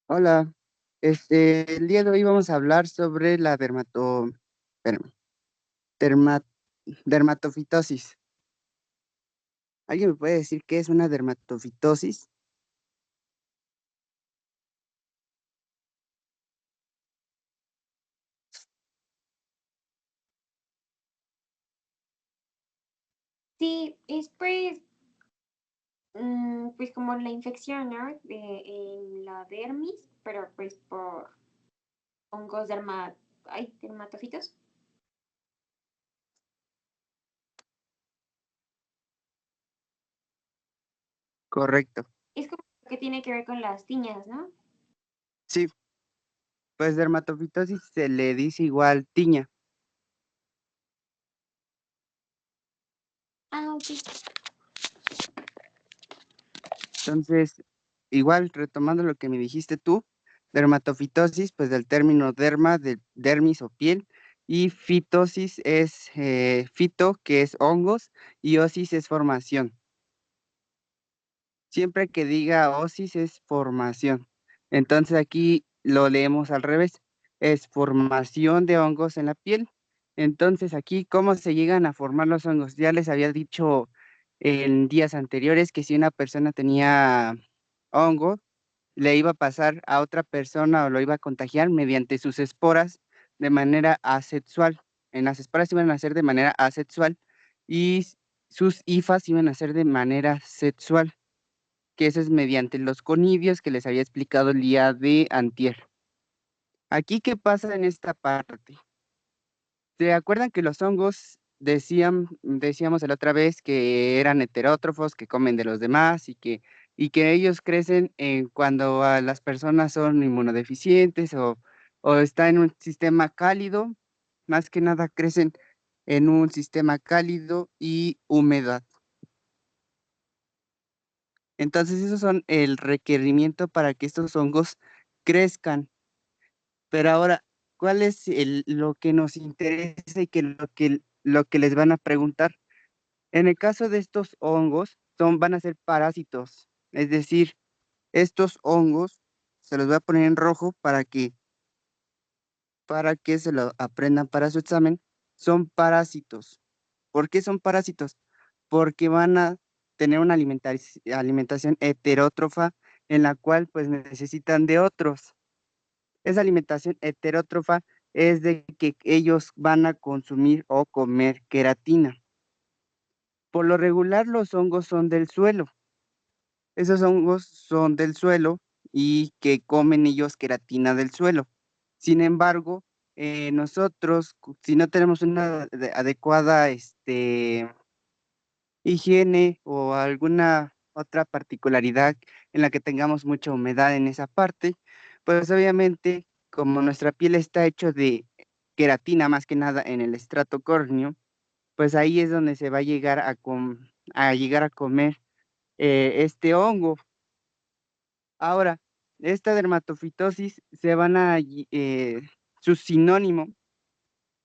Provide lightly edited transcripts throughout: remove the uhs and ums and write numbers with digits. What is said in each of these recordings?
Hola, el día de hoy vamos a hablar sobre la espérame, derma- dermatofitosis. ¿Alguien me puede decir qué es una dermatofitosis? Sí, es pues como la infección, ¿no? En la dermis, pero pues por hongos dermatofitos. Correcto. Es como que tiene que ver con las tiñas, ¿no? Sí, pues dermatofitosis se le dice igual tiña. Ah, ok. Entonces, igual retomando lo que me dijiste tú, dermatofitosis, pues del término derma, de dermis o piel, y fitosis es fito, que es hongos, y osis es formación. Siempre que diga osis es formación. Entonces aquí lo leemos al revés. Es formación de hongos en la piel. Entonces aquí, ¿cómo se llegan a formar los hongos? Ya les había dicho en días anteriores que si una persona tenía hongo, le iba a pasar a otra persona o lo iba a contagiar mediante sus esporas de manera asexual. En las esporas iban a ser de manera asexual y sus hifas iban a ser de manera sexual, que eso es mediante los conidios que les había explicado el día de antier. Aquí, ¿qué pasa en esta parte? ¿Se acuerdan que los hongos decíamos la otra vez que eran heterótrofos, que comen de los demás y que ellos crecen cuando las personas son inmunodeficientes o están en un sistema cálido? Más que nada crecen en un sistema cálido y humedad. Entonces, esos son el requerimiento para que estos hongos crezcan. Pero ahora, ¿cuál es lo que nos interesa y lo que les van a preguntar? En el caso de estos hongos, van a ser parásitos. Es decir, estos hongos, se los voy a poner en rojo para que se lo aprendan para su examen, son parásitos. ¿Por qué son parásitos? Porque van a tener una alimentación heterótrofa en la cual pues necesitan de otros. Esa alimentación heterótrofa es de que ellos van a consumir o comer queratina. Por lo regular, los hongos son del suelo. Esos hongos son del suelo y que comen ellos queratina del suelo. Sin embargo, nosotros, si no tenemos una adecuada higiene o alguna otra particularidad en la que tengamos mucha humedad en esa parte, pues obviamente como nuestra piel está hecho de queratina más que nada en el estrato córneo, pues ahí es donde se va a llegar a llegar a comer este hongo. Ahora, esta dermatofitosis su sinónimo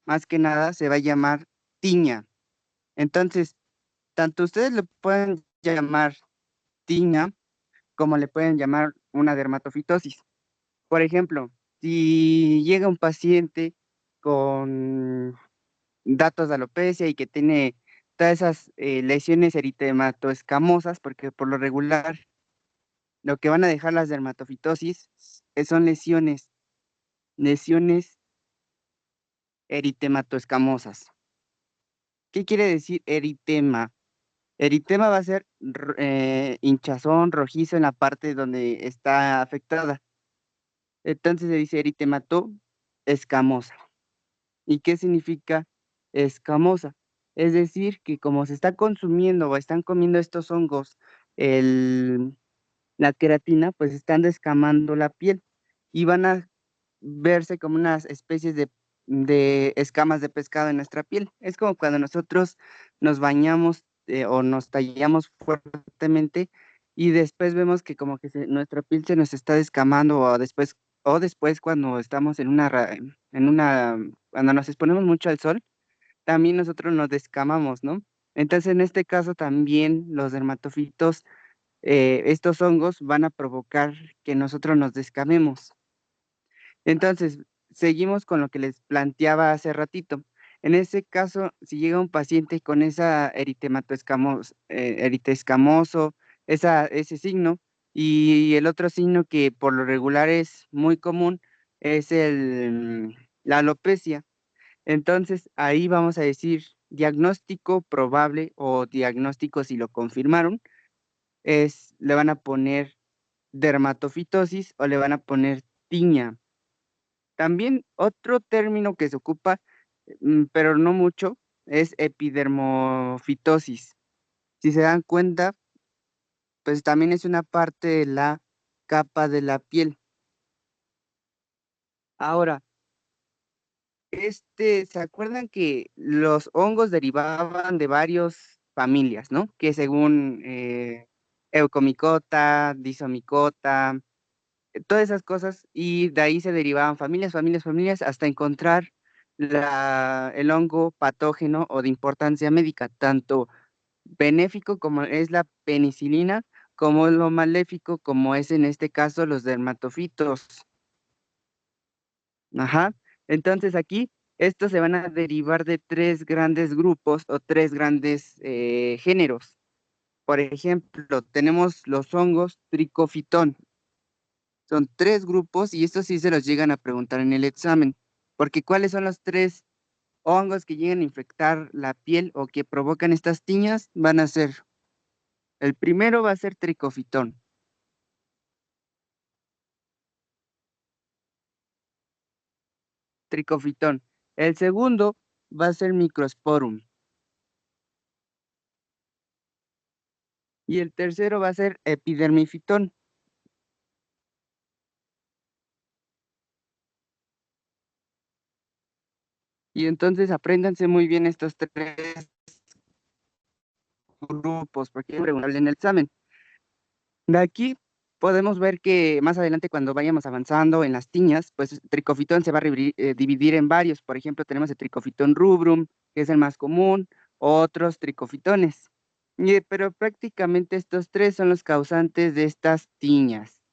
más que nada se va a llamar tiña. Entonces, tanto ustedes le pueden llamar tiña como le pueden llamar una dermatofitosis. Por ejemplo, si llega un paciente con datos de alopecia y que tiene todas esas lesiones eritematoescamosas, porque por lo regular lo que van a dejar las dermatofitosis son lesiones eritematoescamosas. ¿Qué quiere decir eritema? Eritema va a ser hinchazón rojizo en la parte donde está afectada. Entonces se dice eritemato escamosa. ¿Y qué significa escamosa? Es decir, que como se está consumiendo o están comiendo estos hongos el, la queratina, pues están descamando la piel y van a verse como unas especies de escamas de pescado en nuestra piel. Es como cuando nosotros nos bañamos o nos tallamos fuertemente y después vemos que como que nuestra piel se nos está descamando o después cuando estamos cuando nos exponemos mucho al sol, también nosotros nos descamamos, ¿no? Entonces, en este caso también los dermatofitos estos hongos van a provocar que nosotros nos descamemos. Entonces, seguimos con lo que les planteaba hace ratito. En ese caso, si llega un paciente con esa erite escamoso, ese signo, y el otro signo que por lo regular es muy común es la alopecia. Entonces, ahí vamos a decir diagnóstico probable o diagnóstico si lo confirmaron, le van a poner dermatofitosis o le van a poner tiña. También otro término que se ocupa, pero no mucho, es epidermofitosis. Si se dan cuenta, pues también es una parte de la capa de la piel. Ahora, ¿se acuerdan que los hongos derivaban de varias familias, ¿no? Que según Eucomicota, Disomicota, todas esas cosas, y de ahí se derivaban familias, familias, familias, hasta encontrar el hongo patógeno o de importancia médica, tanto benéfico como es la penicilina, como lo maléfico como es en este caso los dermatofitos. Ajá. Entonces aquí estos se van a derivar de tres grandes grupos o tres grandes géneros. Por ejemplo, tenemos los hongos tricofitón. Son tres grupos y estos sí se los llegan a preguntar en el examen, porque ¿cuáles son los tres hongos que llegan a infectar la piel o que provocan estas tiñas? Van a ser, el primero va a ser tricofitón, tricofitón. El segundo va a ser microsporum y el tercero va a ser epidermifitón. Y entonces apréndanse muy bien estos tres grupos, porque es preguntable en el examen. De aquí podemos ver que más adelante cuando vayamos avanzando en las tiñas, pues tricofitón se va a dividir en varios. Por ejemplo, tenemos el tricofitón rubrum, que es el más común, otros tricofitones. Pero prácticamente estos tres son los causantes de estas tiñas.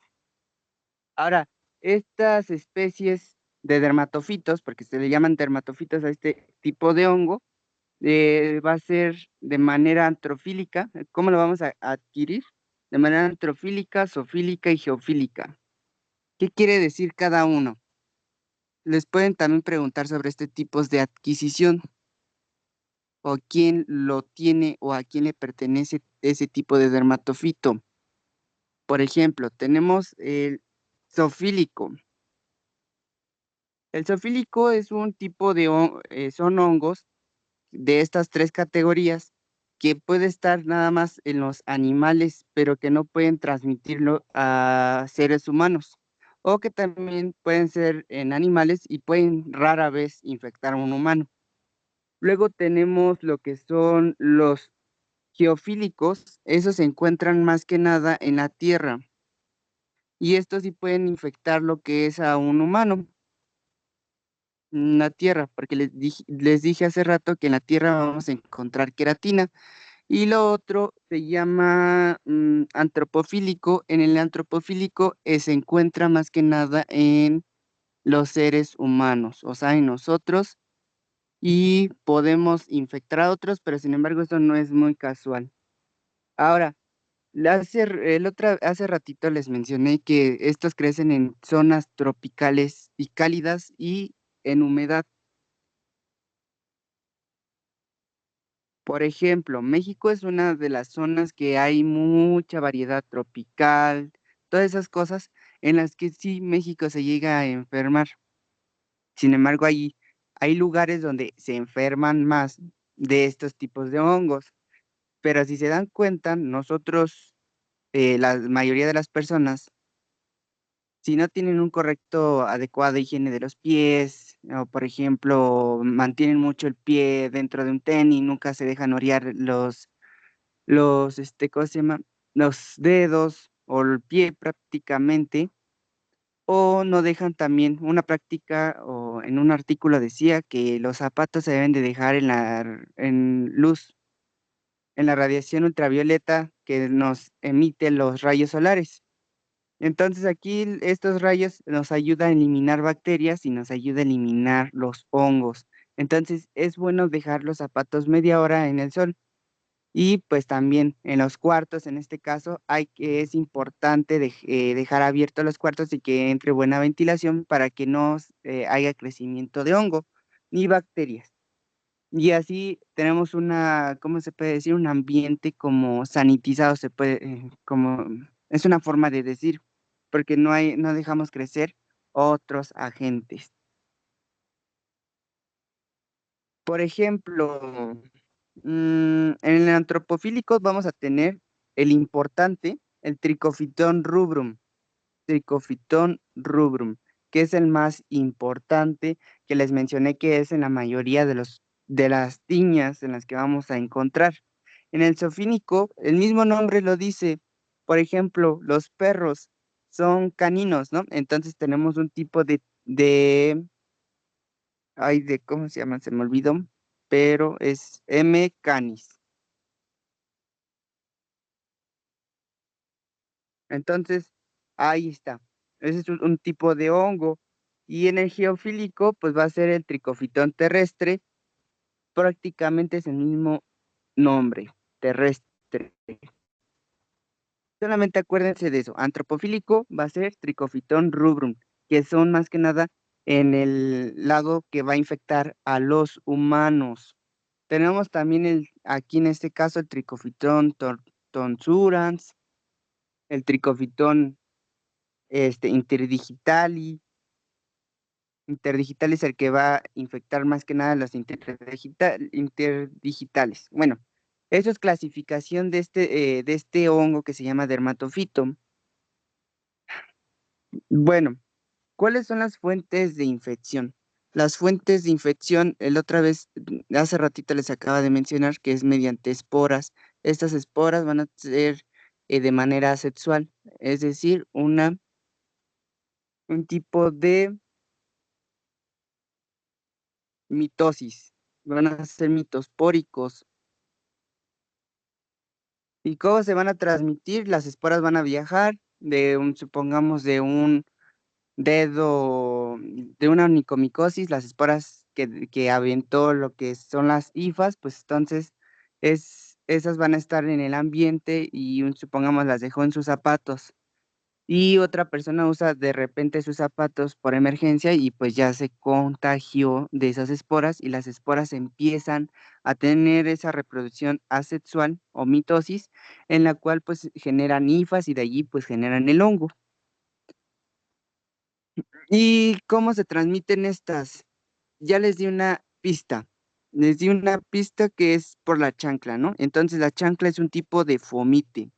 Ahora, estas especies de dermatofitos, porque se le llaman dermatofitos a este tipo de hongo, va a ser de manera antrofílica. ¿Cómo lo vamos a adquirir? De manera antrofílica, zoofílica y geofílica. ¿Qué quiere decir cada uno? Les pueden también preguntar sobre este tipo de adquisición o quién lo tiene o a quién le pertenece ese tipo de dermatofito. Por ejemplo, tenemos el zoofílico. El zoofílico es un tipo son hongos de estas tres categorías que puede estar nada más en los animales, pero que no pueden transmitirlo a seres humanos, o que también pueden ser en animales y pueden rara vez infectar a un humano. Luego tenemos lo que son los geofílicos, esos se encuentran más que nada en la tierra, y estos sí pueden infectar lo que es a un humano. En la tierra, porque les dije hace rato que en la tierra vamos a encontrar queratina. Y lo otro se llama antropofílico. En el antropofílico se encuentra más que nada en los seres humanos, o sea, en nosotros, y podemos infectar a otros, pero sin embargo eso no es muy casual. Ahora, hace ratito les mencioné que estos crecen en zonas tropicales y cálidas y en humedad. Por ejemplo, México es una de las zonas que hay mucha variedad tropical, todas esas cosas en las que sí México se llega a enfermar. Sin embargo, hay lugares donde se enferman más de estos tipos de hongos. Pero si se dan cuenta, nosotros, la mayoría de las personas, si no tienen un correcto, adecuado higiene de los pies, o por ejemplo, mantienen mucho el pie dentro de un tenis, nunca se dejan orear ¿cómo se llama? Los dedos o el pie prácticamente, o no dejan también una práctica, o en un artículo decía que los zapatos se deben de dejar en luz, en la radiación ultravioleta que nos emite los rayos solares. Entonces aquí estos rayos nos ayudan a eliminar bacterias y nos ayuda a eliminar los hongos. Entonces es bueno dejar los zapatos media hora en el sol. Y pues también en los cuartos, en este caso, es importante dejar abiertos los cuartos y que entre buena ventilación para que no haya crecimiento de hongo ni bacterias. Y así tenemos ¿cómo se puede decir? Un ambiente como sanitizado, como, es una forma de decir, porque no dejamos crecer otros agentes. Por ejemplo, en el antropofílico vamos a tener el importante, el Trichophyton rubrum, que es el más importante que les mencioné que es en la mayoría de las tiñas en las que vamos a encontrar. En el zoofínico, el mismo nombre lo dice. Por ejemplo, los perros son caninos, ¿no? Entonces tenemos un tipo ¿cómo se llama? Se me olvidó, pero es M. canis. Entonces, ahí está. Ese es un tipo de hongo. Y en el geofílico, pues va a ser el tricofitón terrestre. Prácticamente es el mismo nombre, terrestre. Solamente acuérdense de eso. Antropofílico va a ser tricofitón rubrum, que son más que nada en el lado que va a infectar a los humanos. Tenemos también aquí en este caso el tricofitón tonsurans, el tricofitón interdigitali. Interdigital es el que va a infectar más que nada los interdigitales. Bueno, eso es clasificación de este hongo que se llama dermatofito. Bueno, ¿cuáles son las fuentes de infección? Las fuentes de infección, otra vez, hace ratito les acaba de mencionar que es mediante esporas. Estas esporas van a ser de manera sexual, es decir, un tipo de mitosis. Van a ser mitospóricos. ¿Y cómo se van a transmitir? Las esporas van a viajar supongamos, de un dedo, de una onicomicosis, las esporas que aventó lo que son las hifas, pues entonces esas van a estar en el ambiente y supongamos las dejó en sus zapatos y otra persona usa de repente sus zapatos por emergencia y pues ya se contagió de esas esporas y las esporas empiezan a tener esa reproducción asexual o mitosis en la cual pues generan hifas y de allí pues generan el hongo. ¿Y cómo se transmiten estas? Ya les di una pista. Les di una pista que es por la chancla, ¿no? Entonces la chancla es un tipo de fomite.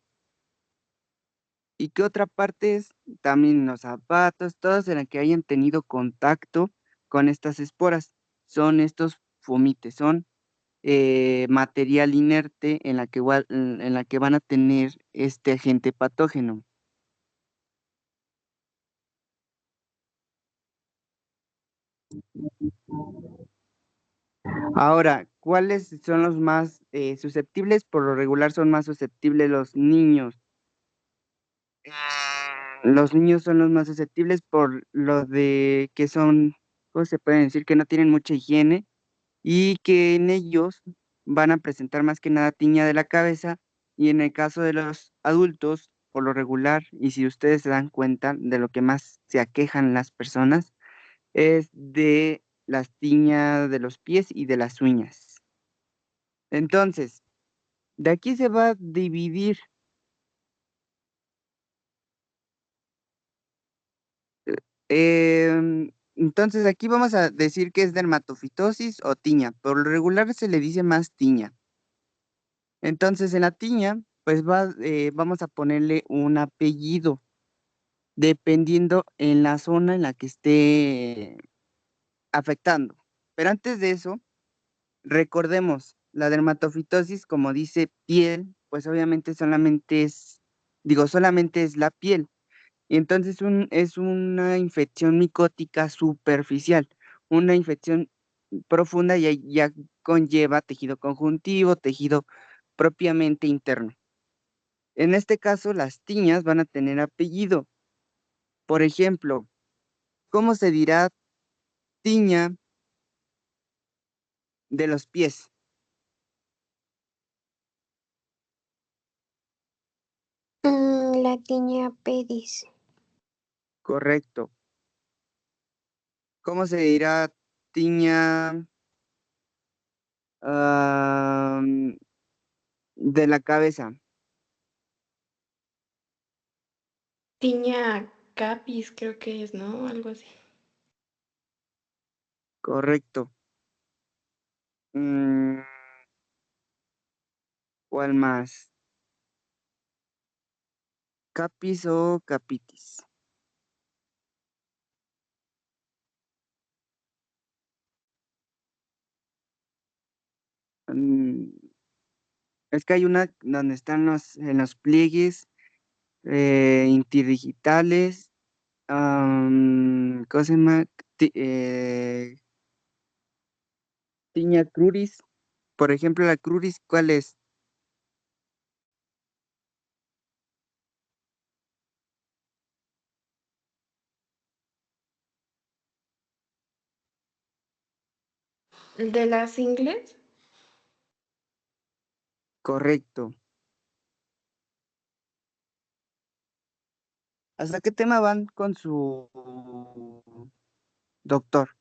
¿Y qué otra parte es? También los zapatos, todos en la que hayan tenido contacto con estas esporas. Son estos fomites, son material inerte en la que van a tener este agente patógeno. Ahora, ¿cuáles son los más susceptibles? Por lo regular son más susceptibles los niños. Los niños son los más susceptibles por lo de que son, ¿cómo se puede decir? Que no tienen mucha higiene y que en ellos van a presentar más que nada tiña de la cabeza y en el caso de los adultos, por lo regular, y si ustedes se dan cuenta de lo que más se aquejan las personas, es de las tiñas de los pies y de las uñas. Entonces, de aquí se va a dividir. Entonces, aquí vamos a decir que es dermatofitosis o tiña. Por lo regular se le dice más tiña. Entonces, en la tiña, pues vamos a ponerle un apellido, dependiendo en la zona en la que esté afectando. Pero antes de eso, recordemos, la dermatofitosis, como dice piel, pues obviamente solamente es la piel. Y entonces es una infección micótica superficial. Una infección profunda ya conlleva tejido conjuntivo, tejido propiamente interno. En este caso, las tiñas van a tener apellido. Por ejemplo, ¿cómo se dirá tiña de los pies? La tiña pedis. Correcto. ¿Cómo se dirá tiña de la cabeza? Tiña Capis, creo que es, ¿no? Algo así. Correcto. Mm, ¿Cuál más? ¿Capis o capitis? Mm, es que hay una donde están en los pliegues interdigitales. ¿Cómo se llama? Ti- eh, Tiña cruris. Por ejemplo, la cruris, ¿cuál es? ¿De las ingles? Correcto. ¿Hasta qué tema van con su doctor?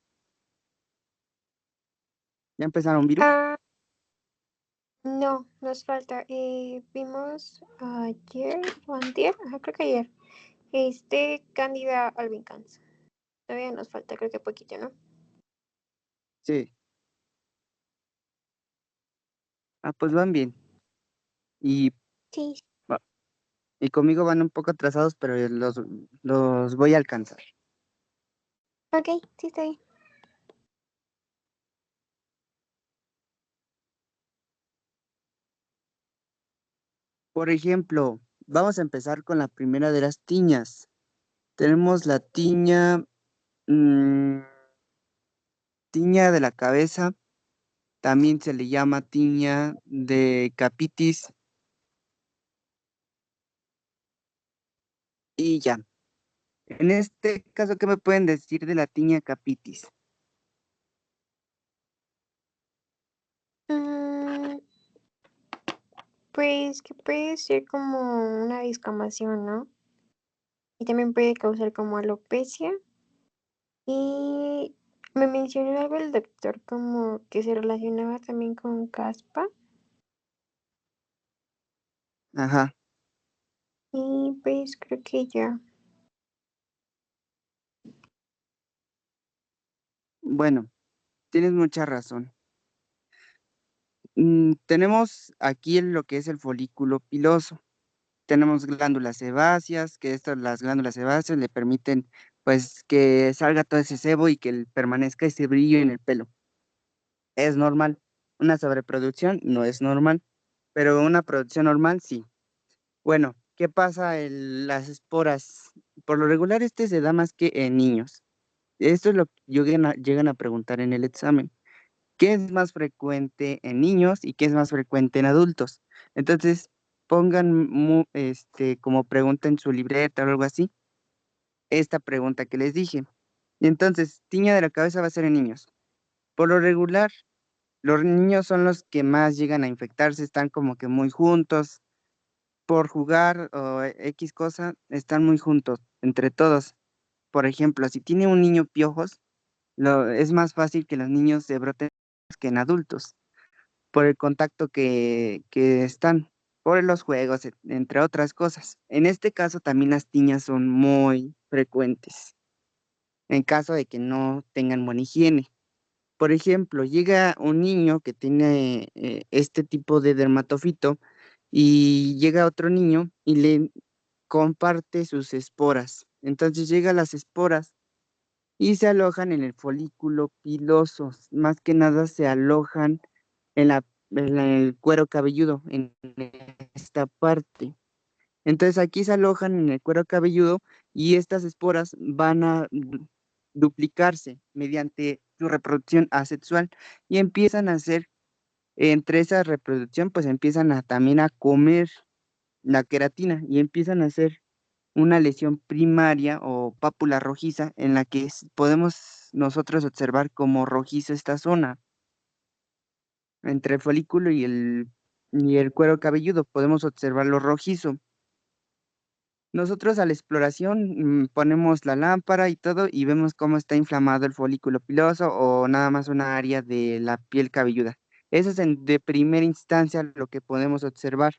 ¿Ya empezaron, Viru? Ah, no, nos falta. Vimos ayer o antier, ajá, creo que ayer. Cándida albicans. Todavía nos falta, creo que poquito, ¿no? Sí. Ah, pues van bien. Y, Sí. va- y conmigo van un poco atrasados, pero los voy a alcanzar. Ok, sí, está bien. Por ejemplo, vamos a empezar con la primera de las tiñas. Tenemos la tiña, mm, tiña de la cabeza, también se le llama tiña de capitis y ya. En este caso, ¿qué me pueden decir de la tiña capitis? Mm, pues que puede ser como una descamación, ¿no? Y también puede causar como alopecia. Y me mencionó algo el doctor como que se relacionaba también con caspa. Ajá, Y pues creo que ya. bueno, tienes mucha razón. Tenemos aquí lo que es el folículo piloso. Tenemos glándulas sebáceas, que las glándulas sebáceas le permiten pues que salga todo ese sebo y que permanezca ese brillo en el pelo. Es normal. Una sobreproducción no es normal, pero una producción normal sí. Bueno, ¿qué pasa en las esporas? Por lo regular este se da más que en niños. Esto es lo que llegan a preguntar en el examen. ¿Qué es más frecuente en niños y qué es más frecuente en adultos? Entonces, pongan como pregunta en su libreta o algo así, esta pregunta que les dije. Y entonces, tiña de la cabeza va a ser en niños. Por lo regular, los niños son los que más llegan a infectarse, están como que muy juntos, por jugar o X cosa, están muy juntos entre todos. Por ejemplo, si tiene un niño piojos, es más fácil que los niños se broten que en adultos, por el contacto que están, por los juegos, entre otras cosas. En este caso también las tiñas son muy frecuentes, en caso de que no tengan buena higiene. Por ejemplo, llega un niño que tiene este tipo de dermatofito y llega otro niño y le comparte sus esporas. Entonces llega las esporas y se alojan en el folículo piloso. Más que nada se alojan en en el cuero cabelludo, en esta parte. Entonces aquí se alojan en el cuero cabelludo y estas esporas van a duplicarse mediante su reproducción asexual y empiezan a hacer, entre esa reproducción, pues empiezan a también a comer. la queratina y empiezan a hacer una lesión primaria o pápula rojiza en la que podemos nosotros observar como rojizo esta zona entre el folículo y el cuero cabelludo, podemos observarlo rojizo. Nosotros a la exploración ponemos la lámpara y todo y vemos cómo está inflamado el folículo piloso o nada más una área de la piel cabelluda. Eso es de primera instancia lo que podemos observar.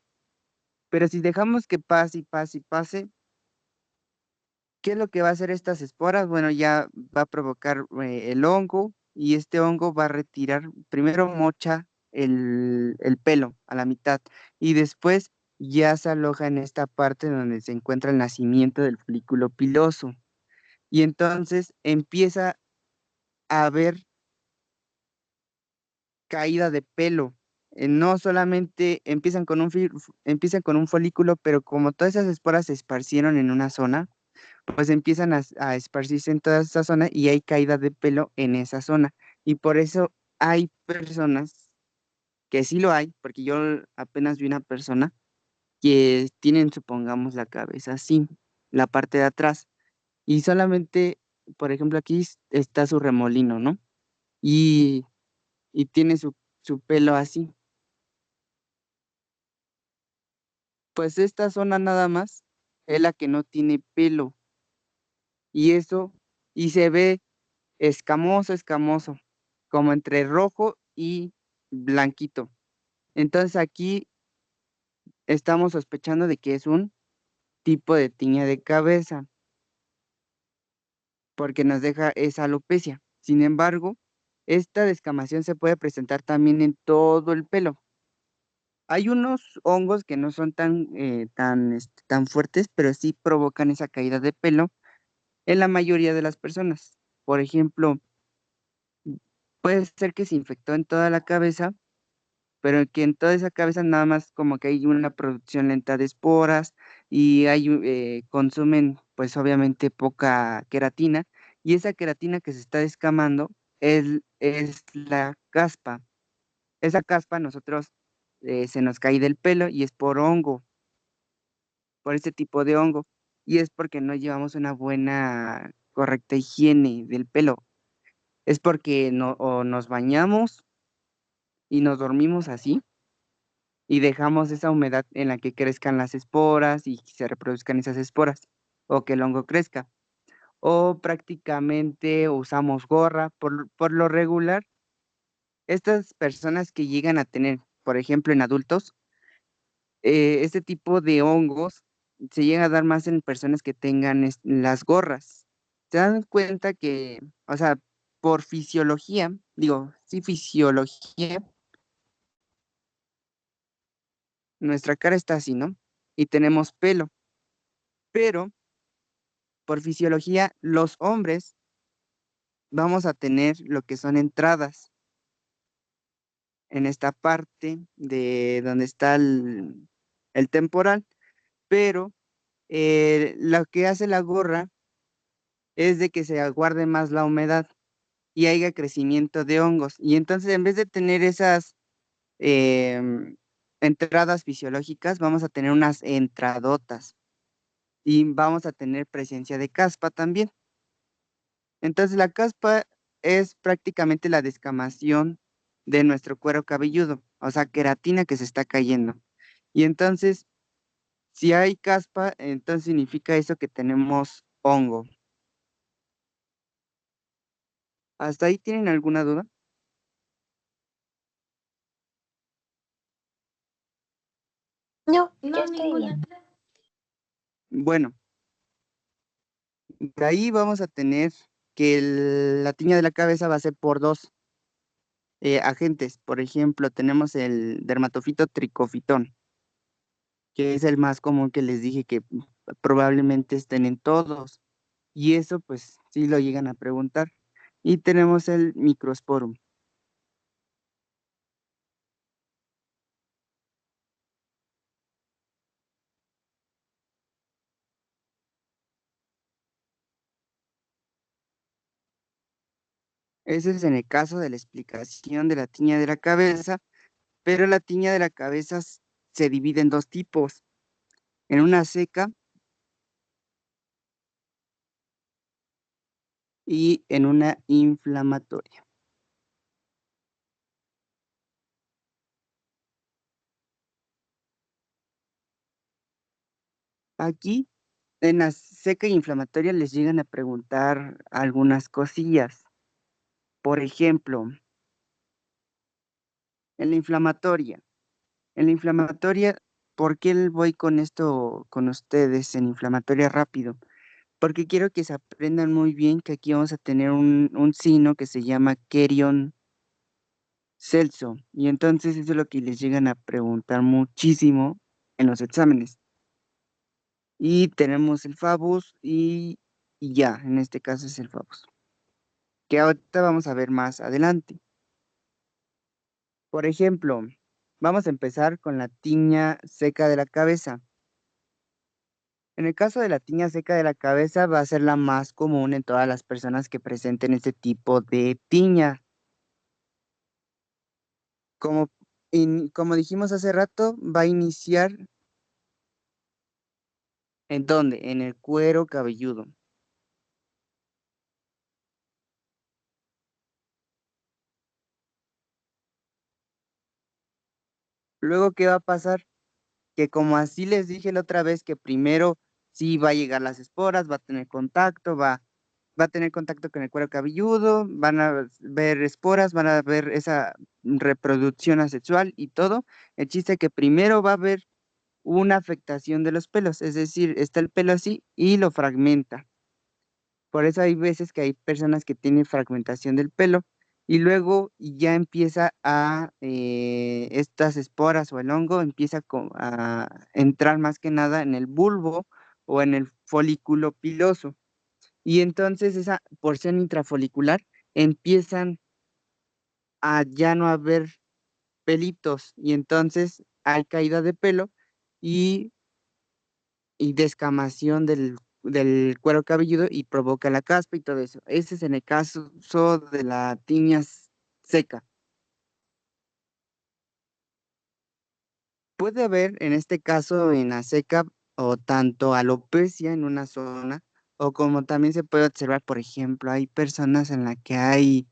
Pero si dejamos que pase y pase y pase, ¿qué es lo que va a hacer estas esporas? Bueno, ya va a provocar el hongo y este hongo va a retirar, primero mocha el pelo a la mitad y después ya se aloja en esta parte donde se encuentra el nacimiento del folículo piloso. Y entonces empieza a haber caída de pelo. No solamente empiezan con un folículo, pero como todas esas esporas se esparcieron en una zona, pues empiezan a esparcirse en toda esa zona y hay caída de pelo en esa zona. Y por eso hay personas que sí lo hay, porque yo apenas vi una persona que tienen, supongamos, la cabeza así, la parte de atrás, y solamente, por ejemplo, aquí está su remolino, ¿no? Y, y tiene su pelo así. Pues esta zona nada más es la que no tiene pelo, y eso, y se ve escamoso, escamoso, como entre rojo y blanquito. Entonces aquí estamos sospechando de que es un tipo de tiña de cabeza, porque nos deja esa alopecia. Sin embargo, esta descamación se puede presentar también en todo el pelo. Hay unos hongos que no son tan fuertes, pero sí provocan esa caída de pelo en la mayoría de las personas. Por ejemplo, puede ser que se infectó en toda la cabeza, pero que en toda esa cabeza nada más como que hay una producción lenta de esporas y consumen pues obviamente poca queratina y esa queratina que se está descamando es la caspa. Esa caspa nosotros se nos cae del pelo y es por hongo, por este tipo de hongo y es porque no llevamos una buena, correcta higiene del pelo. Es porque no, o nos bañamos y nos dormimos así y dejamos esa humedad en la que crezcan las esporas y se reproduzcan esas esporas o que el hongo crezca. O prácticamente usamos gorra. Por lo regular, estas personas que llegan a tener, por ejemplo, en adultos, este tipo de hongos se llega a dar más en personas que tengan las gorras. Se dan cuenta que, o sea, por fisiología, digo, sí, fisiología, nuestra cara está así, ¿no? Y tenemos pelo, pero por fisiología, los hombres vamos a tener lo que son entradas en esta parte de donde está el temporal, pero lo que hace la gorra es de que se aguarde más la humedad y haya crecimiento de hongos. Y entonces en vez de tener esas entradas fisiológicas, vamos a tener unas entradotas y vamos a tener presencia de caspa también. Entonces la caspa es prácticamente la descamación de nuestro cuero cabelludo, o sea, queratina que se está cayendo. Y entonces, si hay caspa, entonces significa eso que tenemos hongo. ¿Hasta ahí tienen alguna duda? No, ya No, estoy ninguna. bien. Bueno, de ahí vamos a tener que la tiña de la cabeza va a ser por dos agentes. Por ejemplo, tenemos el dermatofito tricofitón, que es el más común que les dije que probablemente estén en todos. Y eso pues sí lo llegan a preguntar. Y tenemos el microsporum. Ese es en el caso de la explicación de la tiña de la cabeza, pero la tiña de la cabeza se divide en dos tipos. en una seca y en una inflamatoria. Aquí, en la seca e inflamatoria les llegan a preguntar algunas cosillas. Por ejemplo, en la inflamatoria. En la inflamatoria, ¿por qué voy con esto con ustedes en inflamatoria rápido? Porque quiero que se aprendan muy bien que aquí vamos a tener un signo que se llama Querion Celso. Y entonces eso es lo que les llegan a preguntar muchísimo en los exámenes. Y tenemos el Fabus y ya, en este caso es el Fabus, que ahorita vamos a ver más adelante. Por ejemplo, vamos a empezar con la tiña seca de la cabeza. En el caso de la tiña seca de la cabeza va a ser la más común en todas las personas que presenten este tipo de tiña. Como, como dijimos hace rato, va a iniciar ¿en dónde? En el cuero cabelludo. Luego, ¿qué va a pasar? Que como así les dije la otra vez, que primero sí va a llegar las esporas, va a tener contacto, va a tener contacto con el cuero cabelludo, van a ver esporas, van a ver esa reproducción asexual y todo. El chiste es que primero va a haber una afectación de los pelos, es decir, está el pelo así y lo fragmenta. Por eso hay veces que hay personas que tienen fragmentación del pelo y luego ya empieza a estas esporas o el hongo empieza a entrar más que nada en el bulbo o en el folículo piloso. Y entonces esa porción intrafolicular empiezan a ya no haber pelitos y entonces hay caída de pelo y descamación del cuero cabelludo y provoca la caspa y todo eso. Ese es en el caso de la tiña seca. Puede haber en este caso en la seca o tanto alopecia en una zona o como también se puede observar, por ejemplo, hay personas en las que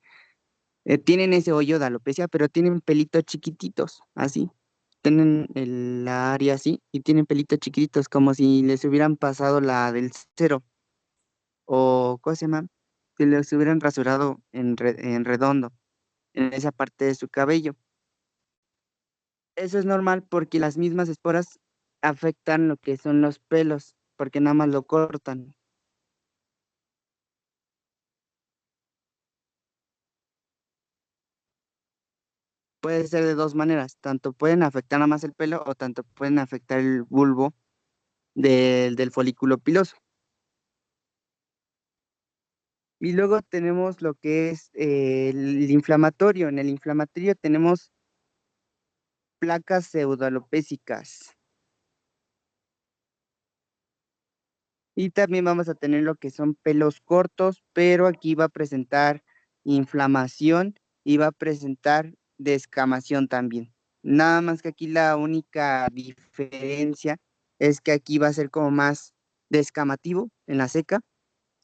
tienen ese hoyo de alopecia, pero tienen pelitos chiquititos, así. Tienen la área así y tienen pelitos chiquititos, como si les hubieran pasado la del cero. O, ¿cómo se llama? Si les hubieran rasurado en redondo, en esa parte de su cabello. Eso es normal porque las mismas esporas afectan lo que son los pelos, porque nada más lo cortan. Puede ser de dos maneras, tanto pueden afectar nada más el pelo o tanto pueden afectar el bulbo del folículo piloso. Y luego tenemos lo que es el inflamatorio. En el inflamatorio tenemos placas pseudalopécicas. Y también vamos a tener lo que son pelos cortos, pero aquí va a presentar inflamación y va a presentar descamación también. Nada más que aquí la única diferencia es que aquí va a ser como más descamativo en la seca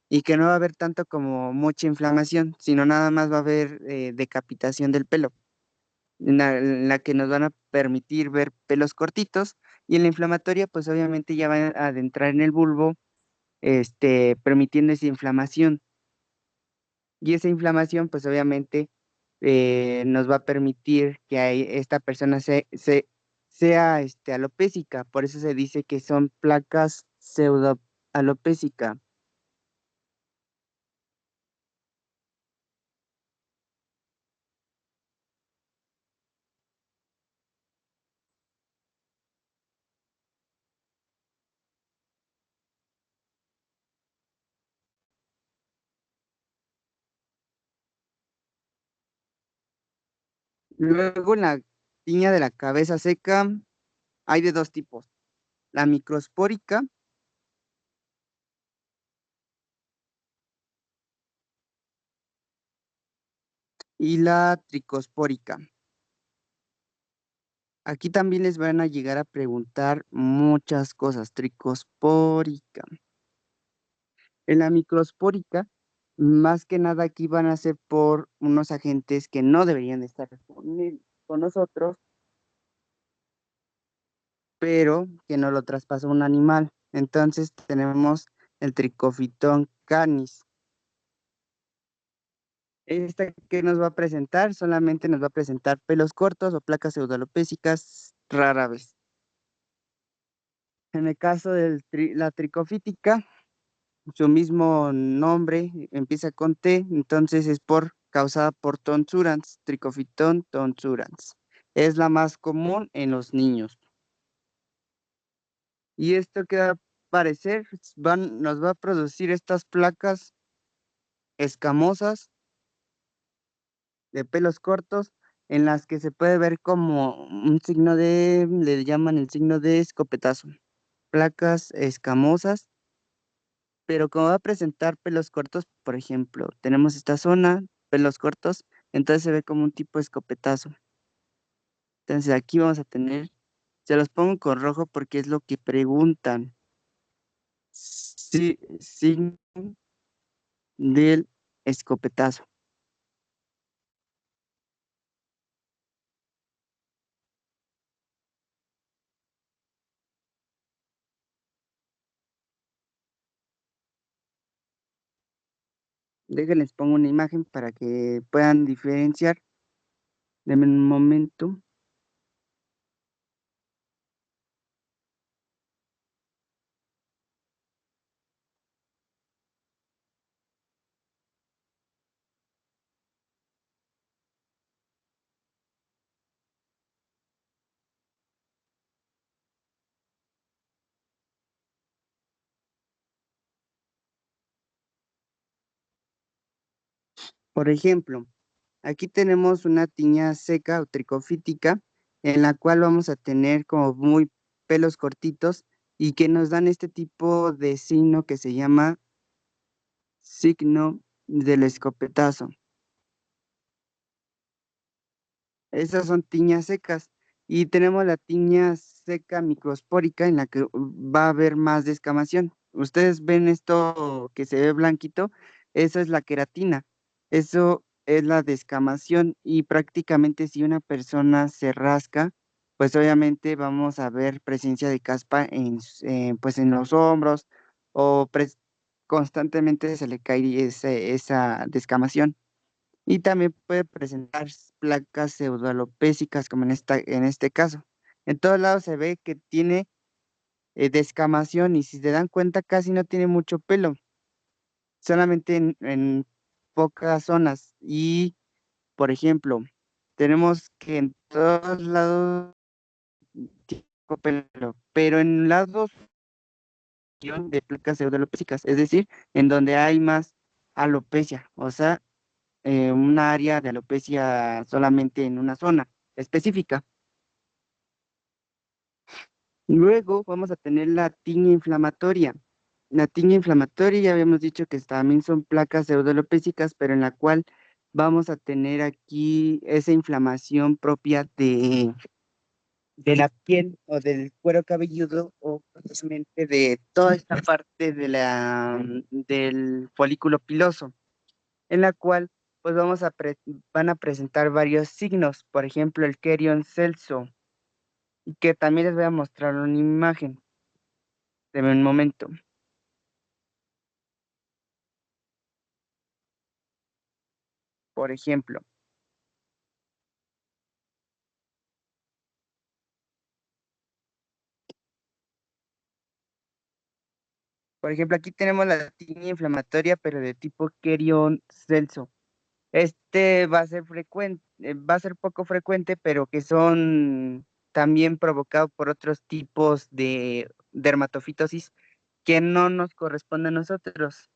y que no va a haber tanto como mucha inflamación, sino nada más va a haber decapitación del pelo, en la que nos van a permitir ver pelos cortitos y en la inflamatoria pues obviamente ya van a adentrar en el bulbo permitiendo esa inflamación. Y esa inflamación, pues obviamente nos va a permitir que esta persona sea alopécica. Por eso se dice que son placas pseudoalopésica. Luego, en la tiña de la cabeza seca hay de dos tipos, la microspórica y la tricospórica. Aquí también les van a llegar a preguntar muchas cosas. Tricospórica. En la microspórica, más que nada aquí van a ser por unos agentes que no deberían estar con nosotros, pero que no lo traspasa un animal. Entonces tenemos el Tricofitón canis. Esta que nos va a presentar, solamente nos va a presentar pelos cortos o placas pseudalopésicas rara vez. En el caso de la tricofítica, su mismo nombre empieza con T, entonces es causada por tonsurans, Tricofiton tonsurans. Es la más común en los niños. Y esto que va a aparecer, nos va a producir estas placas escamosas de pelos cortos en las que se puede ver como un signo le llaman el signo de escopetazo. Placas escamosas, pero como va a presentar pelos cortos, por ejemplo, tenemos esta zona, pelos cortos, entonces se ve como un tipo de escopetazo. Entonces aquí vamos a tener, se los pongo con rojo porque es lo que preguntan. Sí, signo del escopetazo. Déjenles pongo una imagen para que puedan diferenciar. Denme un momento. Por ejemplo, aquí tenemos una tiña seca o tricofítica en la cual vamos a tener como muy pelos cortitos y que nos dan este tipo de signo que se llama signo del escopetazo. Esas son tiñas secas. Y tenemos la tiña seca microspórica en la que va a haber más descamación. Ustedes ven esto que se ve blanquito, eso es la queratina. Eso es la descamación y prácticamente si una persona se rasca, pues obviamente vamos a ver presencia de caspa pues en los hombros o constantemente se le cae esa descamación. Y también puede presentar placas pseudalopésicas, como en este caso. En todos lados se ve que tiene descamación y si se dan cuenta casi no tiene mucho pelo, solamente en pocas zonas. Y, por ejemplo, tenemos que en todos lados tiene poco pelo, pero en lados de placas pseudalopésicas, es decir, en donde hay más alopecia, o sea, un área de alopecia solamente en una zona específica. Luego vamos a tener la tiña inflamatoria. La tiña inflamatoria ya habíamos dicho que también son placas pseudolopésicas, pero en la cual vamos a tener aquí esa inflamación propia de la piel o del cuero cabelludo o precisamente de toda esta parte del folículo piloso, en la cual pues van a presentar varios signos, por ejemplo el Kerion Celso, que también les voy a mostrar una imagen. Deme un momento. Por ejemplo, aquí tenemos la tiña inflamatoria, pero de tipo Kerion Celso. Este va a ser frecuente, va a ser poco frecuente, pero que son también provocados por otros tipos de dermatofitosis que no nos corresponde a nosotros.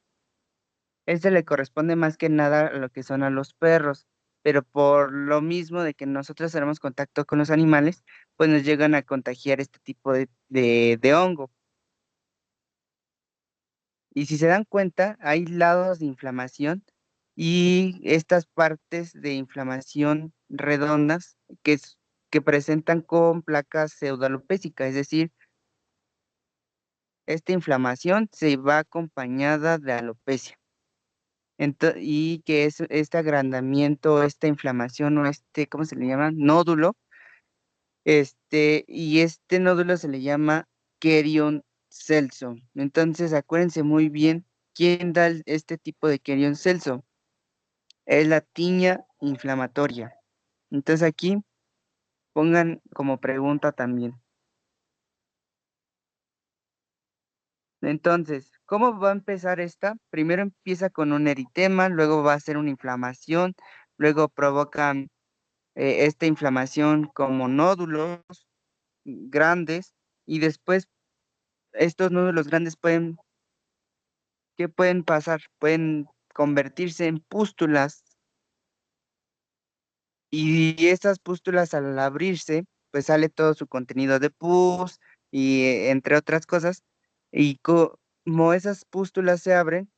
Este le corresponde más que nada a lo que son a los perros, pero por lo mismo de que nosotros tenemos contacto con los animales, pues nos llegan a contagiar este tipo de hongo. Y si se dan cuenta, hay lados de inflamación y estas partes de inflamación redondas, que que presentan con placas pseudalopécicas, es decir, esta inflamación se va acompañada de alopecia. Y que es este agrandamiento, esta inflamación o ¿cómo se le llama? Nódulo. Y este nódulo se le llama Querion celso. Entonces, acuérdense muy bien quién da este tipo de Querion celso. Es la tiña inflamatoria. Entonces, aquí pongan como pregunta también. Entonces, ¿cómo va a empezar esta? Primero empieza con un eritema, luego va a ser una inflamación, luego provocan esta inflamación como nódulos grandes y después estos nódulos grandes ¿qué pueden pasar? Pueden convertirse en pústulas y estas pústulas al abrirse, pues sale todo su contenido de pus y entre otras cosas y como esas pústulas se abren,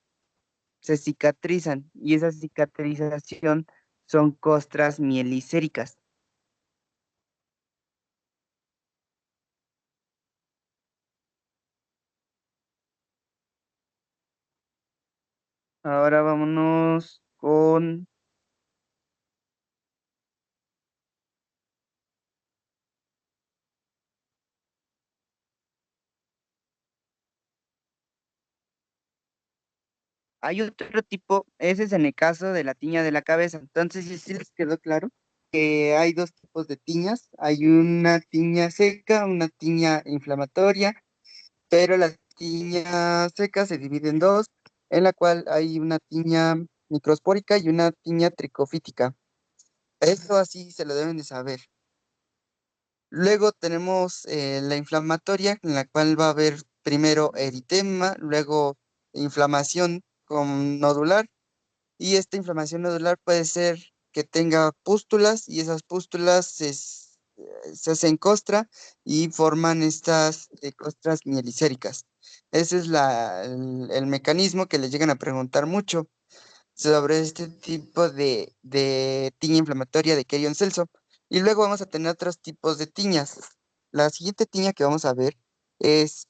se cicatrizan y esa cicatrización son costras mielicéricas. Ahora vámonos con... Hay otro tipo, ese es en el caso de la tiña de la cabeza. Entonces, sí les quedó claro que hay dos tipos de tiñas. Hay una tiña seca, una tiña inflamatoria, pero la tiña seca se divide en dos, en la cual hay una tiña microspórica y una tiña tricofítica. Eso así se lo deben de saber. Luego tenemos la inflamatoria, en la cual va a haber primero eritema, luego inflamación con nodular, y esta inflamación nodular puede ser que tenga pústulas y esas pústulas se hacen costra y forman estas costras mielicéricas. Ese es el mecanismo que le llegan a preguntar mucho sobre este tipo de tiña inflamatoria de Kerion Celso. Y luego vamos a tener otros tipos de tiñas. La siguiente tiña que vamos a ver es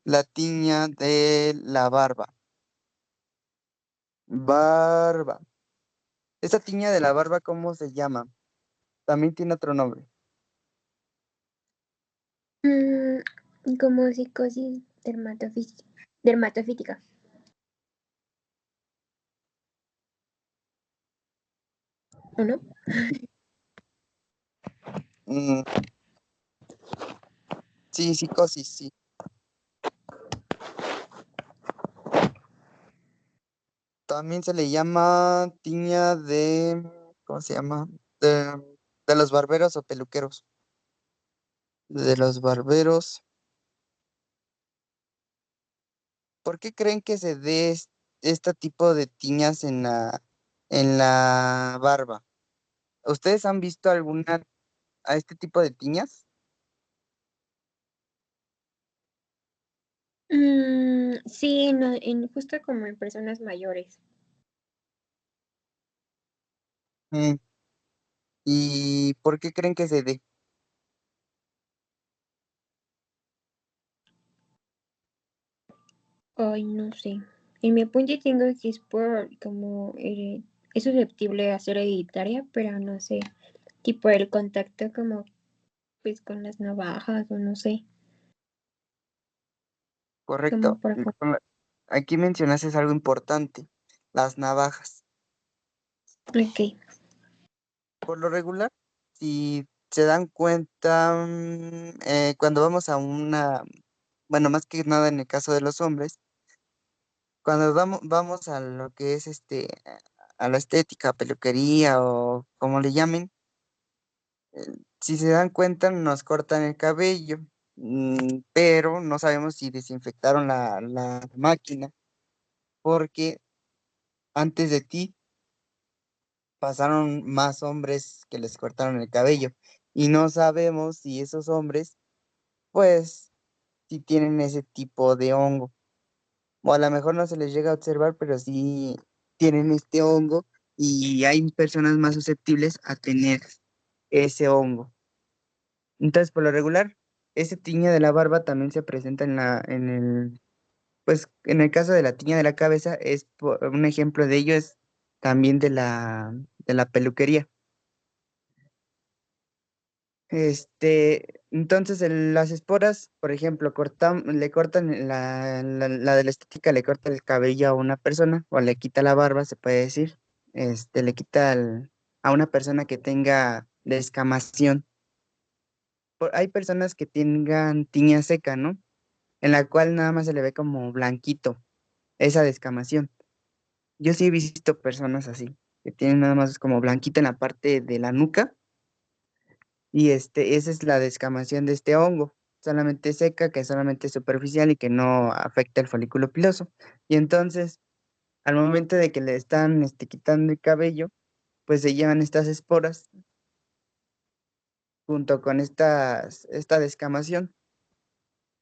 la tiña de la barba. Barba. Esta tiña de la barba, ¿cómo se llama? También tiene otro nombre. Como psicosis dermatofítica, ¿o no? Mm, sí, psicosis, sí. También se le llama tiña de, ¿cómo se llama? De los barberos o peluqueros. De los barberos. ¿Por qué creen que se dé este tipo de tiñas en la barba? ¿Ustedes han visto alguna a este tipo de tiñas? Sí, justo como en personas mayores. Mm, ¿y por qué creen que se dé? Ay, no sé. En mi apunte tengo que es por como es susceptible a ser hereditaria, pero no sé. Tipo el contacto como pues con las navajas o no sé. Como Correcto. por Aquí mencionaste algo importante, las navajas. ok. Por lo regular, si se dan cuenta, cuando vamos a bueno, más que nada en el caso de los hombres, cuando vamos a lo que es a la estética, peluquería o como le llamen, si se dan cuenta, nos cortan el cabello, pero no sabemos si desinfectaron la máquina, porque antes de ti pasaron más hombres que les cortaron el cabello y no sabemos si esos hombres, pues, si tienen ese tipo de hongo. O a lo mejor no se les llega a observar, pero sí tienen este hongo y hay personas más susceptibles a tener ese hongo. Entonces, por lo regular, ese tiña de la barba también se presenta pues en el caso de la tiña de la cabeza, un ejemplo de ello es también de la peluquería. Entonces las esporas, por ejemplo, le cortan la de la estética, le corta el cabello a una persona o le quita la barba, se puede decir. Le quita a una persona que tenga descamación. Hay personas que tengan tiña seca, ¿no? En la cual nada más se le ve como blanquito, esa descamación. Yo sí he visto personas así, que tienen nada más como blanquito en la parte de la nuca y esa es la descamación de este hongo, solamente seca, que es solamente superficial y que no afecta el folículo piloso. Y entonces, al momento de que le están quitando el cabello, pues se llevan estas esporas junto con esta descamación.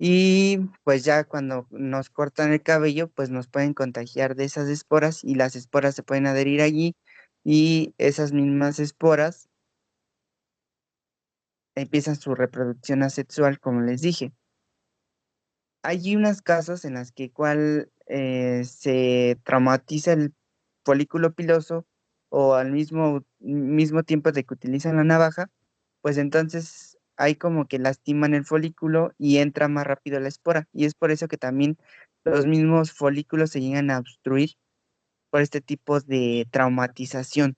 Y pues ya cuando nos cortan el cabello, pues nos pueden contagiar de esas esporas y las esporas se pueden adherir allí y esas mismas esporas empiezan su reproducción asexual, como les dije. Hay unos casos en los que se traumatiza el folículo piloso o al mismo tiempo de que utilizan la navaja, pues entonces hay como que lastiman el folículo y entra más rápido la espora. Y es por eso que también los mismos folículos se llegan a obstruir por este tipo de traumatización.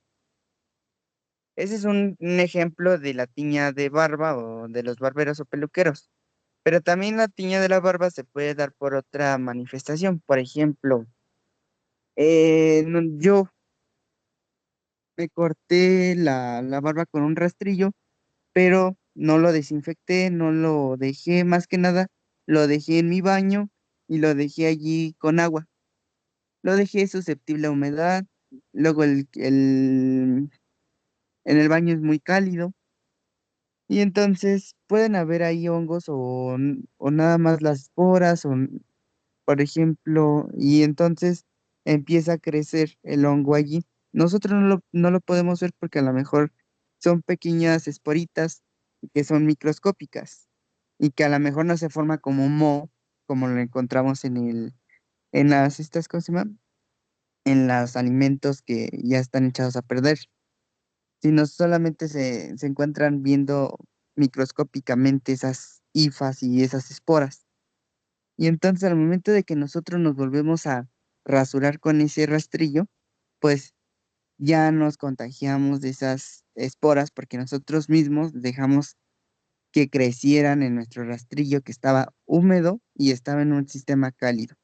Ese es un ejemplo de la tiña de barba o de los barberos o peluqueros. Pero también la tiña de la barba se puede dar por otra manifestación. Por ejemplo, yo me corté la barba con un rastrillo, pero no lo desinfecté, no lo dejé, más que nada, lo dejé en mi baño y lo dejé allí con agua. Lo dejé susceptible a humedad, luego en el baño es muy cálido y entonces pueden haber ahí hongos o nada más las esporas por ejemplo, y entonces empieza a crecer el hongo allí. Nosotros no lo podemos ver porque a lo mejor son pequeñas esporitas que son microscópicas y que a lo mejor no se forma como un moho, como lo encontramos en ¿cómo se llama? En los alimentos que ya están echados a perder, sino solamente se encuentran viendo microscópicamente esas hifas y esas esporas. Y entonces al momento de que nosotros nos volvemos a rasurar con ese rastrillo, pues ya nos contagiamos de esas esporas porque nosotros mismos dejamos que crecieran en nuestro rastrillo que estaba húmedo y estaba en un sistema cálido.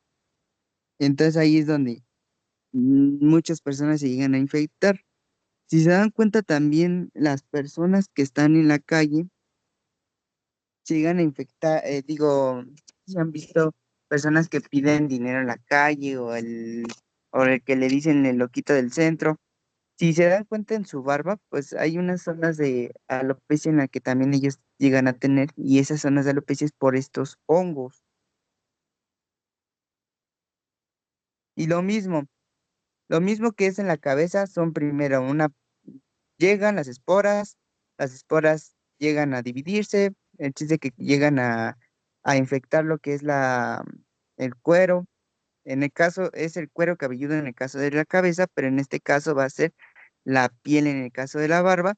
Entonces ahí es donde muchas personas se llegan a infectar. Si se dan cuenta también las personas que están en la calle se llegan a infectar, digo, se han visto personas que piden dinero en la calle o el que le dicen el loquito del centro. Si se dan cuenta en su barba, pues hay unas zonas de alopecia en la que también ellos llegan a tener y esas zonas de alopecia es por estos hongos. Y lo mismo que es en la cabeza son primero llegan las esporas llegan a dividirse, el chiste que llegan a infectar lo que es el cuero. En el caso es el cuero cabelludo en el caso de la cabeza, pero en este caso va a ser la piel en el caso de la barba,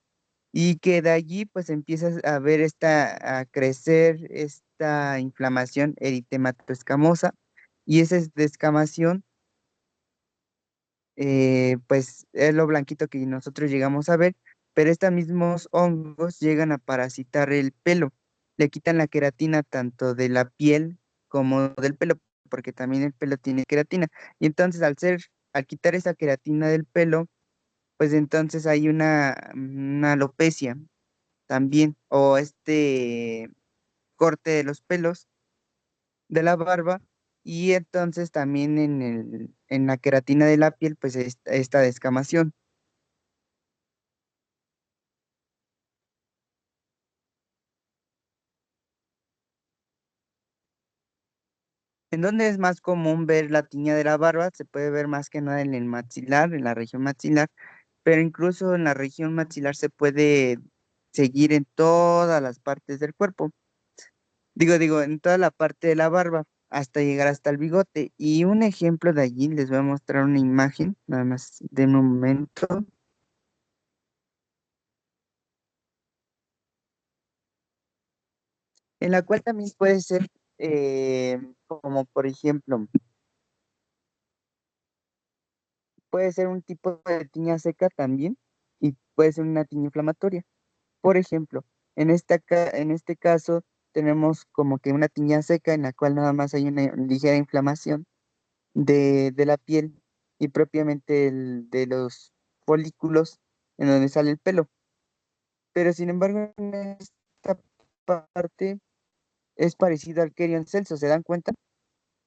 y que de allí pues empiezas a ver a crecer esta inflamación eritematoescamosa, y esa descamación pues es lo blanquito que nosotros llegamos a ver, pero estos mismos hongos llegan a parasitar el pelo, le quitan la queratina tanto de la piel como del pelo, porque también el pelo tiene queratina. Y entonces al quitar esa queratina del pelo, pues entonces hay una alopecia también, o corte de los pelos de la barba, y entonces también en la queratina de la piel, pues esta descamación. ¿En dónde es más común ver la tiña de la barba? Se puede ver más que nada en el maxilar, en la región maxilar, pero incluso en la región maxilar se puede seguir en todas las partes del cuerpo. Digo, en toda la parte de la barba, hasta llegar hasta el bigote. Y un ejemplo de allí, les voy a mostrar una imagen, nada más de un momento, en la cual también puede ser, como por ejemplo, puede ser un tipo de tiña seca también, y puede ser una tiña inflamatoria. Por ejemplo, en este caso tenemos como que una tiña seca en la cual nada más hay una ligera inflamación de la piel y propiamente de los folículos en donde sale el pelo. Pero sin embargo, en esta parte es parecido al Kerrion Celso, ¿se dan cuenta?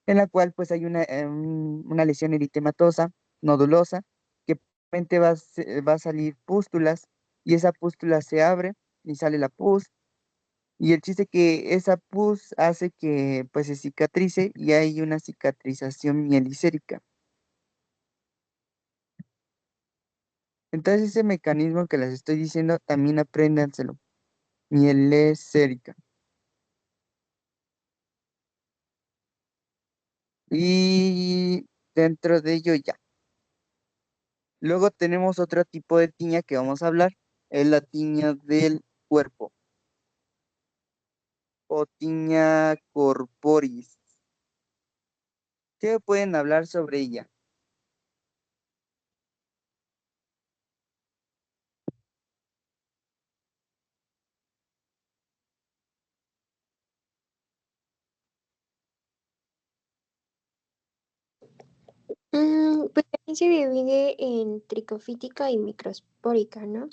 En la cual pues hay una lesión eritematosa, nodulosa, que probablemente va a salir pústulas y esa pústula se abre y sale la pus. Y el chiste que esa pus hace que pues se cicatrice y hay una cicatrización mielicérica. Entonces ese mecanismo que les estoy diciendo también apréndanselo. Mielecérica. Y dentro de ello ya. Luego tenemos otro tipo de tiña que vamos a hablar. Es la tiña del cuerpo o tiña corporis. ¿Qué pueden hablar sobre ella? Pues también se divide en tricofítica y microspórica, ¿no?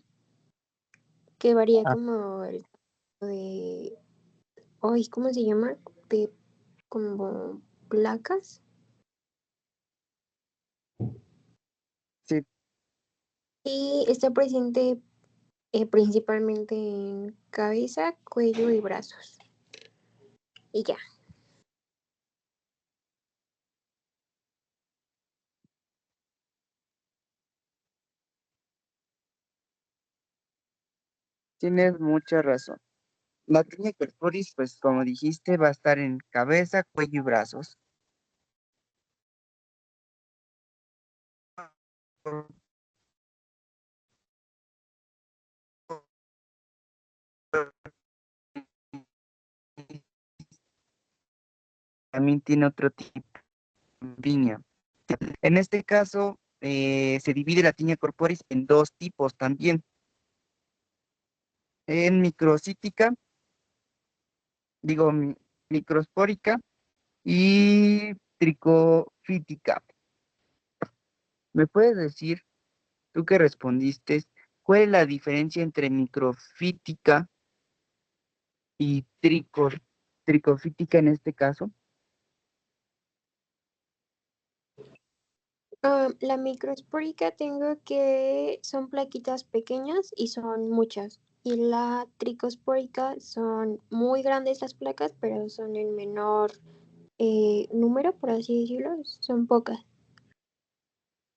Que varía Ah, como el tipo de, ay, ¿cómo se llama? De como placas. sí, Y está presente principalmente en cabeza, cuello y brazos. Y ya. tienes mucha razón. La tiña corporis, pues como dijiste, va a estar en cabeza, cuello y brazos. También tiene otro tipo de tiña. En este caso, se divide la tiña corporis en dos tipos también. En microcítica, digo, microspórica y tricofítica. ¿Me puedes decir, tú que respondiste, cuál es la diferencia entre microfítica y tricofítica en este caso? La microspórica tengo que son plaquitas pequeñas y son muchas. Y la tricospórica son muy grandes las placas, pero son en menor número, por así decirlo. Son pocas,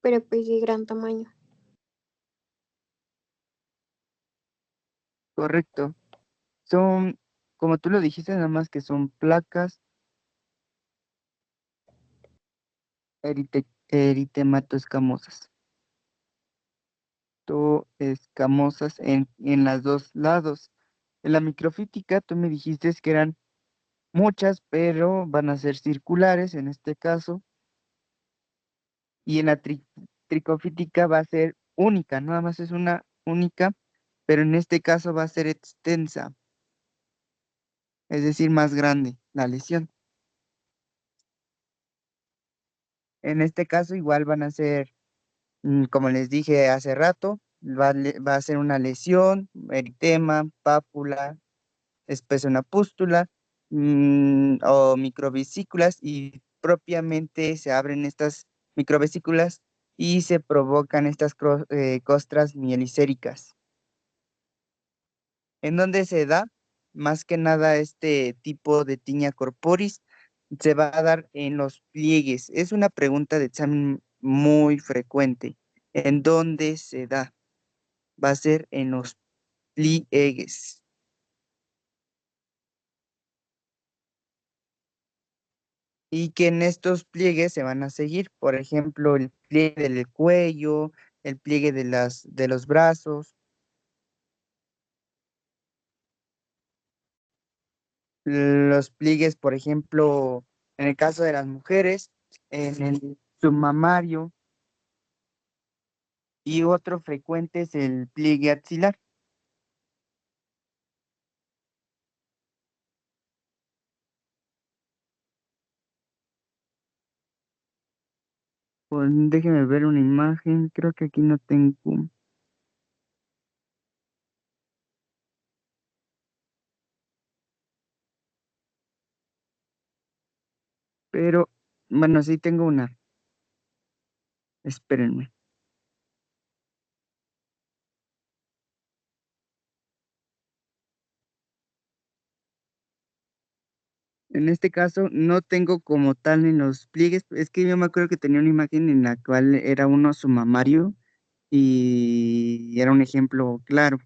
pero pues de gran tamaño. Correcto. Son, como tú lo dijiste, nada más que son placas eritematoescamosas. Escamosas en los dos lados. En la microfítica, tú me dijiste que eran muchas, pero van a ser circulares en este caso. Y en la tricofítica va a ser única, nada más es una única, pero en este caso va a ser extensa, es decir, más grande la lesión. En este caso igual van a ser, como les dije hace rato, va a ser una lesión, eritema, pápula, espeso una pústula, o microvesículas, y propiamente se abren estas microvesículas y se provocan estas costras mielicéricas. ¿En dónde se da? Más que nada este tipo de tiña corporis se va a dar en los pliegues. Es una pregunta de examen muy frecuente. ¿En dónde se da? Va a ser en los pliegues. Y que en estos pliegues se van a seguir, por ejemplo, el pliegue del cuello, el pliegue de los brazos, los pliegues, por ejemplo, en el caso de las mujeres, en el submamario, y otro frecuente es el pliegue axilar. Pues déjeme ver una imagen, creo que aquí no tengo, pero bueno, sí tengo una, espérenme. En este caso no tengo como tal en los pliegues, es que yo me acuerdo que tenía una imagen en la cual era uno sumamario y era un ejemplo claro.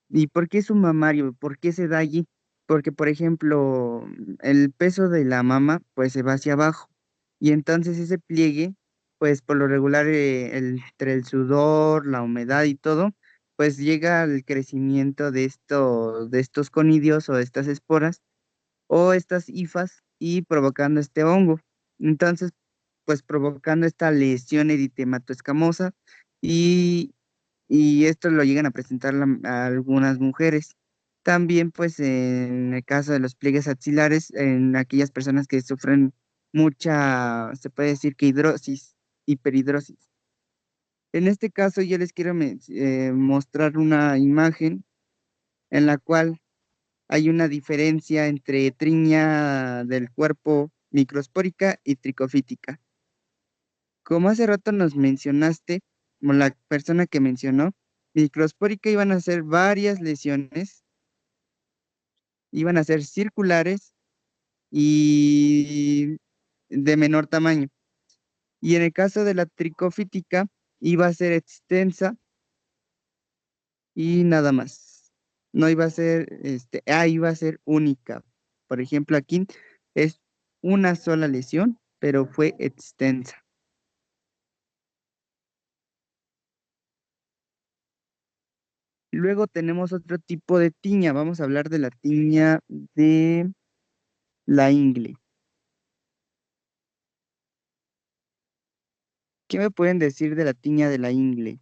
¿Y por qué sumamario? ¿Por qué se da allí? Porque, por ejemplo, el peso de la mama pues se va hacia abajo y entonces ese pliegue, pues por lo regular entre el sudor, la humedad y todo, pues llega al crecimiento de estos conidios o de estas esporas o estas hifas y provocando este hongo. Entonces, pues provocando esta lesión eritematoescamosa y, y esto lo llegan a presentar a algunas mujeres. También, pues en el caso de los pliegues axilares, en aquellas personas que sufren mucha, se puede decir que hidrosis, hiperhidrosis. En este caso, yo les quiero mostrar una imagen en la cual hay una diferencia entre triña del cuerpo microspórica y tricofítica. Como hace rato nos mencionaste, como la persona que mencionó, microspórica iban a ser varias lesiones, iban a ser circulares y de menor tamaño. Y en el caso de la tricofítica, iba a ser extensa y nada más. No iba a ser, iba a ser única. Por ejemplo, aquí es una sola lesión, pero fue extensa. Luego tenemos otro tipo de tiña. Vamos a hablar de la tiña de la ingle. ¿Qué me pueden decir de la tiña de la ingle?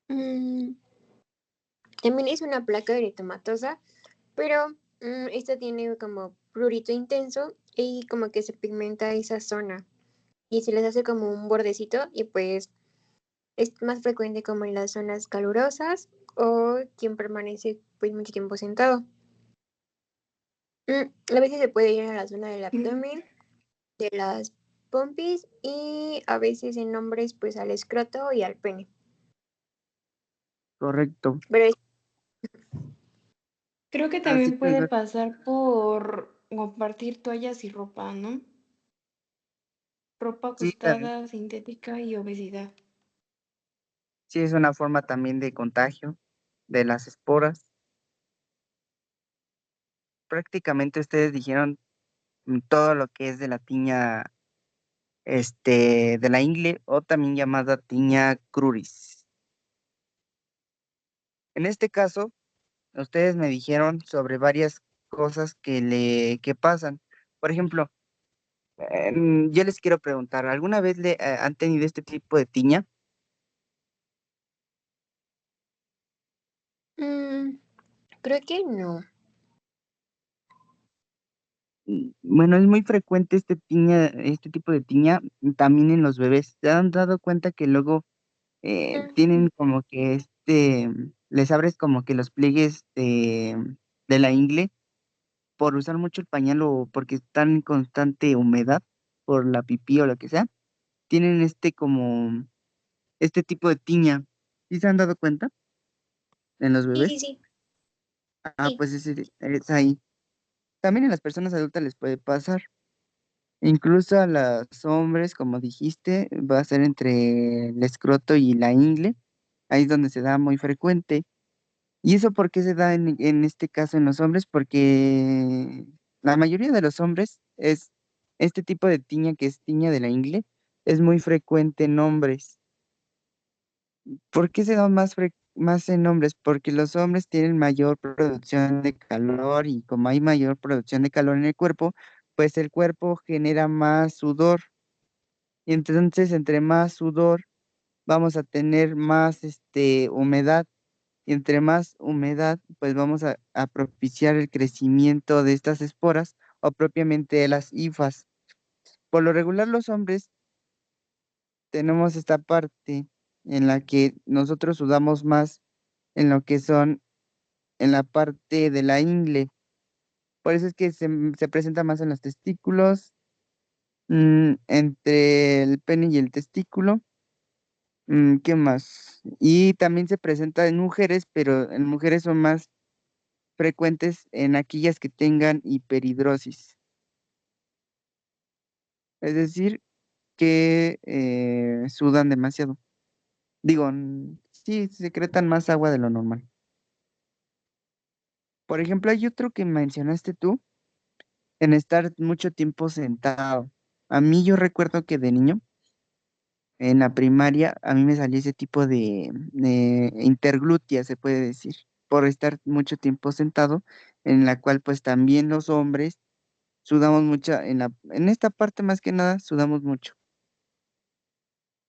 Mm, también es una placa eritematosa, pero esta tiene como prurito intenso y como que se pigmenta esa zona y se les hace como un bordecito y pues es más frecuente como en las zonas calurosas o quien permanece pues mucho tiempo sentado. A veces se puede ir a la zona del Mm, abdomen, de las pompis y a veces en hombres pues al escroto y al pene. Correcto. Pero Creo que Así también que, puede pasar por compartir toallas y ropa, ¿no? Ropa sí, ajustada, sintética y obesidad. sí es una forma también de contagio de las esporas. Prácticamente ustedes dijeron todo lo que es de la tiña, de la ingle o también llamada tiña cruris. En este caso, ustedes me dijeron sobre varias cosas que pasan. Por ejemplo, yo les quiero preguntar, ¿alguna vez han tenido este tipo de tiña? mm, creo que no. Bueno, es muy frecuente este tipo de tiña también en los bebés. ¿Se han dado cuenta que luego Mm, tienen como que les abres como que los pliegues de la ingle por usar mucho el pañal o porque están en constante humedad por la pipí o lo que sea? Tienen este tipo de tiña. ¿Sí se han dado cuenta en los sí, sí, bebés? sí, Ah, sí. pues es ahí. También en las personas adultas les puede pasar. Incluso a los hombres, como dijiste, va a ser entre el escroto y la ingle, ahí es donde se da muy frecuente. ¿Y eso por qué se da en este caso en los hombres? Porque la mayoría de los hombres es este tipo de tiña que es tiña de la ingle, es muy frecuente en hombres. ¿Por qué se da más en hombres? Porque los hombres tienen mayor producción de calor y como hay mayor producción de calor en el cuerpo, pues el cuerpo genera más sudor. Y entonces, entre más sudor, vamos a tener más humedad. Y entre más humedad, pues vamos a propiciar el crecimiento de estas esporas o propiamente de las hifas. Por lo regular, los hombres tenemos esta parte en la que nosotros sudamos más en lo que son en la parte de la ingle. Por eso es que se presenta más en los testículos, entre el pene y el testículo. ¿Qué más? Y también se presenta en mujeres, pero en mujeres son más frecuentes en aquellas que tengan hiperhidrosis. Es decir, que sudan demasiado. Digo, sí, secretan más agua de lo normal. Por ejemplo, hay otro que mencionaste tú, en estar mucho tiempo sentado. A mí yo recuerdo que de niño, en la primaria, a mí me salía ese tipo de interglutia, se puede decir, por estar mucho tiempo sentado, en la cual pues también los hombres sudamos mucho, en esta parte más que nada, sudamos mucho.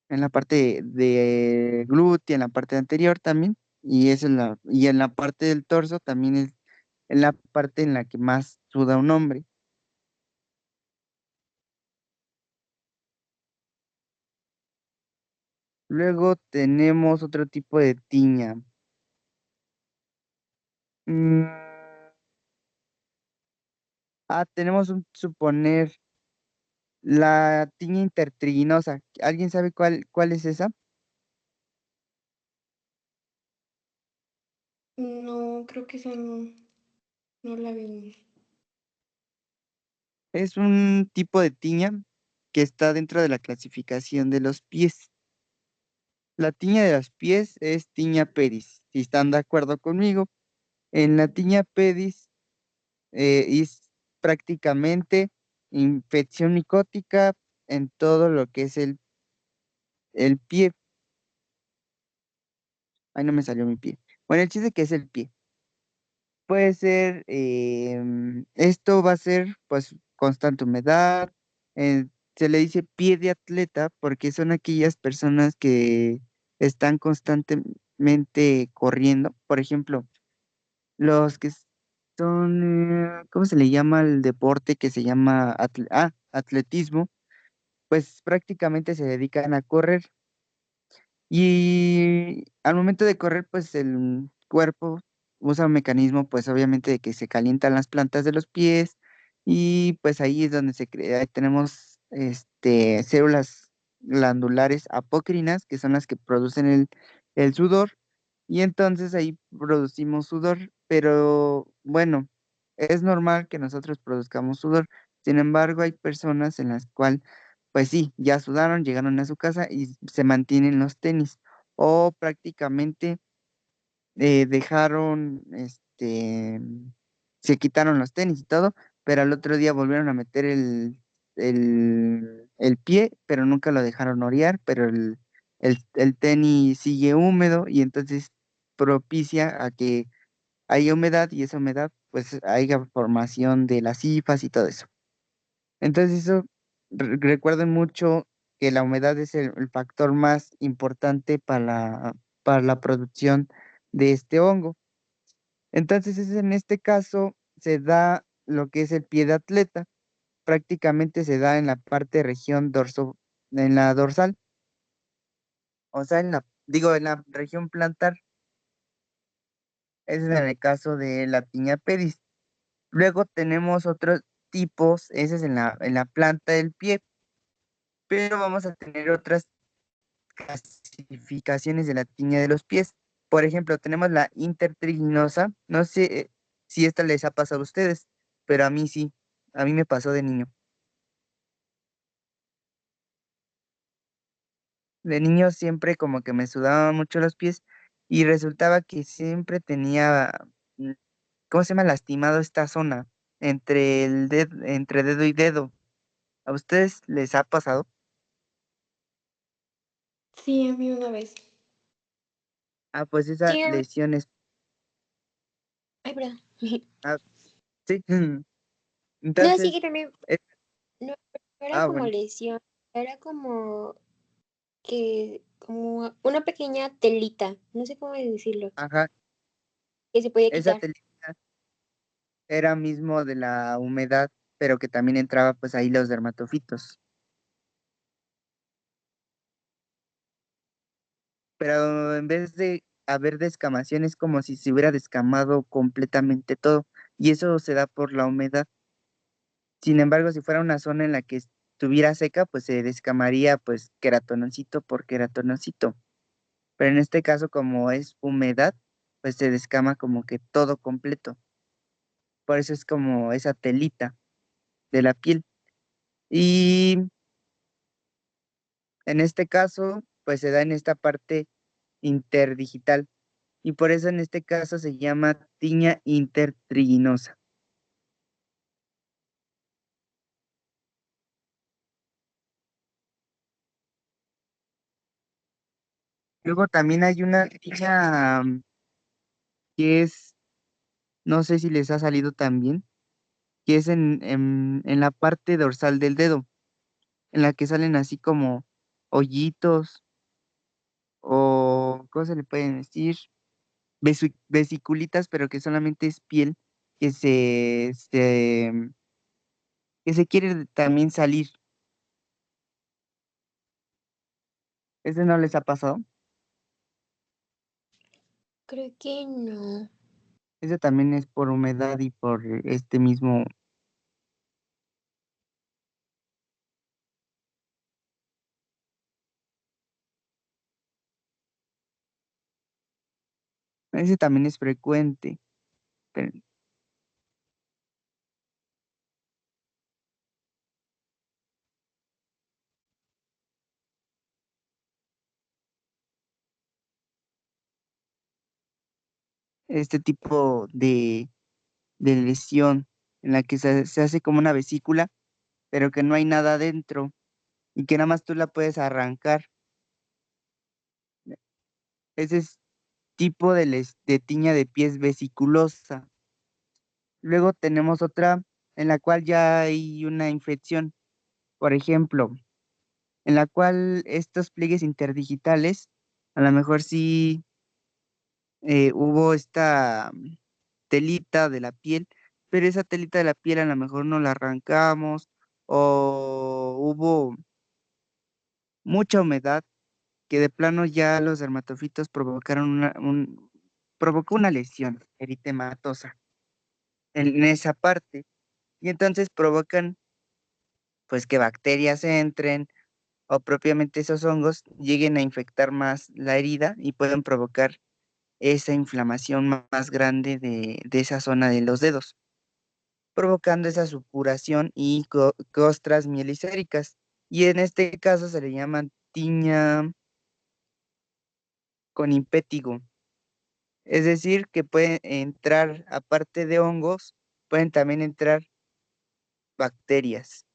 En la parte de glútea, en la parte anterior también, y en la parte del torso también es en la parte en la que más suda un hombre. Luego tenemos otro tipo de tiña. Mm, tenemos un suponer la tiña intertriginosa. ¿Alguien sabe cuál es esa? No, creo que esa no la vimos. Es un tipo de tiña que está dentro de la clasificación de los pies. La tiña de los pies es tiña pedis. Si están de acuerdo conmigo, en la tiña pedis es prácticamente infección micótica en todo lo que es el pie. Ay, no me salió mi pie. Bueno, el chiste que es el pie. Puede ser, esto va a ser pues constante humedad. Se le dice pie de atleta porque son aquellas personas que están constantemente corriendo. Por ejemplo, los que son, ¿cómo se le llama el deporte que se llama atletismo? Pues prácticamente se dedican a correr. Y al momento de correr, pues el cuerpo usa un mecanismo, pues obviamente de que se calientan las plantas de los pies y pues ahí es donde se crea, tenemos células glandulares apócrinas, que son las que producen el sudor, y entonces ahí producimos sudor, pero bueno, es normal que nosotros produzcamos sudor. Sin embargo, hay personas en las cuales pues sí, ya sudaron, llegaron a su casa y se mantienen los tenis. O prácticamente dejaron, se quitaron los tenis y todo, pero al otro día volvieron a meter el pie, pero nunca lo dejaron orear, pero el tenis sigue húmedo y entonces propicia a que haya humedad y esa humedad pues haya formación de las hifas y todo eso. Entonces eso, recuerden mucho que la humedad es el factor más importante para la producción de este hongo. Entonces en este caso se da lo que es el pie de atleta, prácticamente se da en la parte región en la dorsal, o sea, digo, en la región plantar, ese es en el caso de la tiña pedis. Luego tenemos otros tipos, ese es en la planta del pie, pero vamos a tener otras clasificaciones de la tiña de los pies. Por ejemplo, tenemos la intertriginosa. No sé si esta les ha pasado a ustedes, pero a mí sí, a mí me pasó de niño. De niño siempre como que me sudaban mucho los pies y resultaba que siempre tenía, mm, ¿cómo se llama? Lastimado esta zona entre el dedo, entre dedo y dedo. ¿A ustedes les ha pasado? Sí, a mí una vez. Ah, pues esa Sí, lesión es, ay, perdón. ah, sí. No, sí Entonces, que también, es- no, no era ah, como bueno, lesión, era como que, como una pequeña telita, no sé cómo decirlo, ajá, que se podía esa quitar. telita era mismo de la humedad, pero que también entraba pues ahí los dermatofitos. Pero en vez de haber descamación es como si se hubiera descamado completamente todo, y eso se da por la humedad. Sin embargo, si fuera una zona en la que estuviera seca, pues se descamaría pues queratonocito por queratonocito. Pero en este caso, como es humedad, pues se descama como que todo completo. Por eso es como esa telita de la piel. Y en este caso, pues se da en esta parte interdigital. Y por eso en este caso se llama tiña intertriginosa. Luego también hay una tiña que es, no sé si les ha salido también, que es en la parte dorsal del dedo, en la que salen así como hoyitos o, ¿cómo se le pueden decir? Vesiculitas, pero que solamente es piel que que se quiere también salir. ¿Ese no les ha pasado? Creo que no. Ese también es por humedad y por este mismo, ese también es frecuente. Pero este tipo de lesión en la que se hace como una vesícula, pero que no hay nada dentro y que nada más tú la puedes arrancar. Ese es tipo de tiña de pies vesiculosa. Luego tenemos otra en la cual ya hay una infección, por ejemplo, en la cual estos pliegues interdigitales, a lo mejor sí hubo esta telita de la piel, pero esa telita de la piel a lo mejor no la arrancamos o hubo mucha humedad que de plano ya los dermatofitos provocaron provocó una lesión eritematosa en esa parte y entonces provocan pues que bacterias entren o propiamente esos hongos lleguen a infectar más la herida y pueden provocar esa inflamación más grande de esa zona de los dedos, provocando esa supuración y costras mielicéricas. Y en este caso se le llaman tiña con impétigo. Es decir, que pueden entrar, aparte de hongos, pueden también entrar bacterias,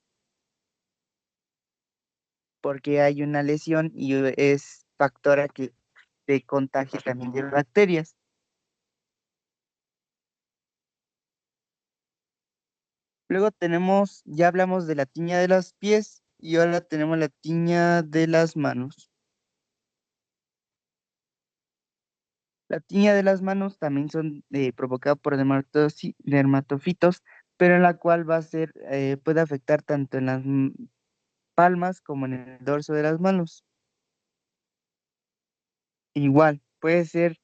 porque hay una lesión y es factor a que te contagie también de bacterias. Luego tenemos, ya hablamos de la tiña de los pies y ahora tenemos la tiña de las manos. La tiña de las manos también son provocadas por dermatofitos, pero en la cual va a ser, puede afectar tanto en las palmas como en el dorso de las manos. Igual, puede ser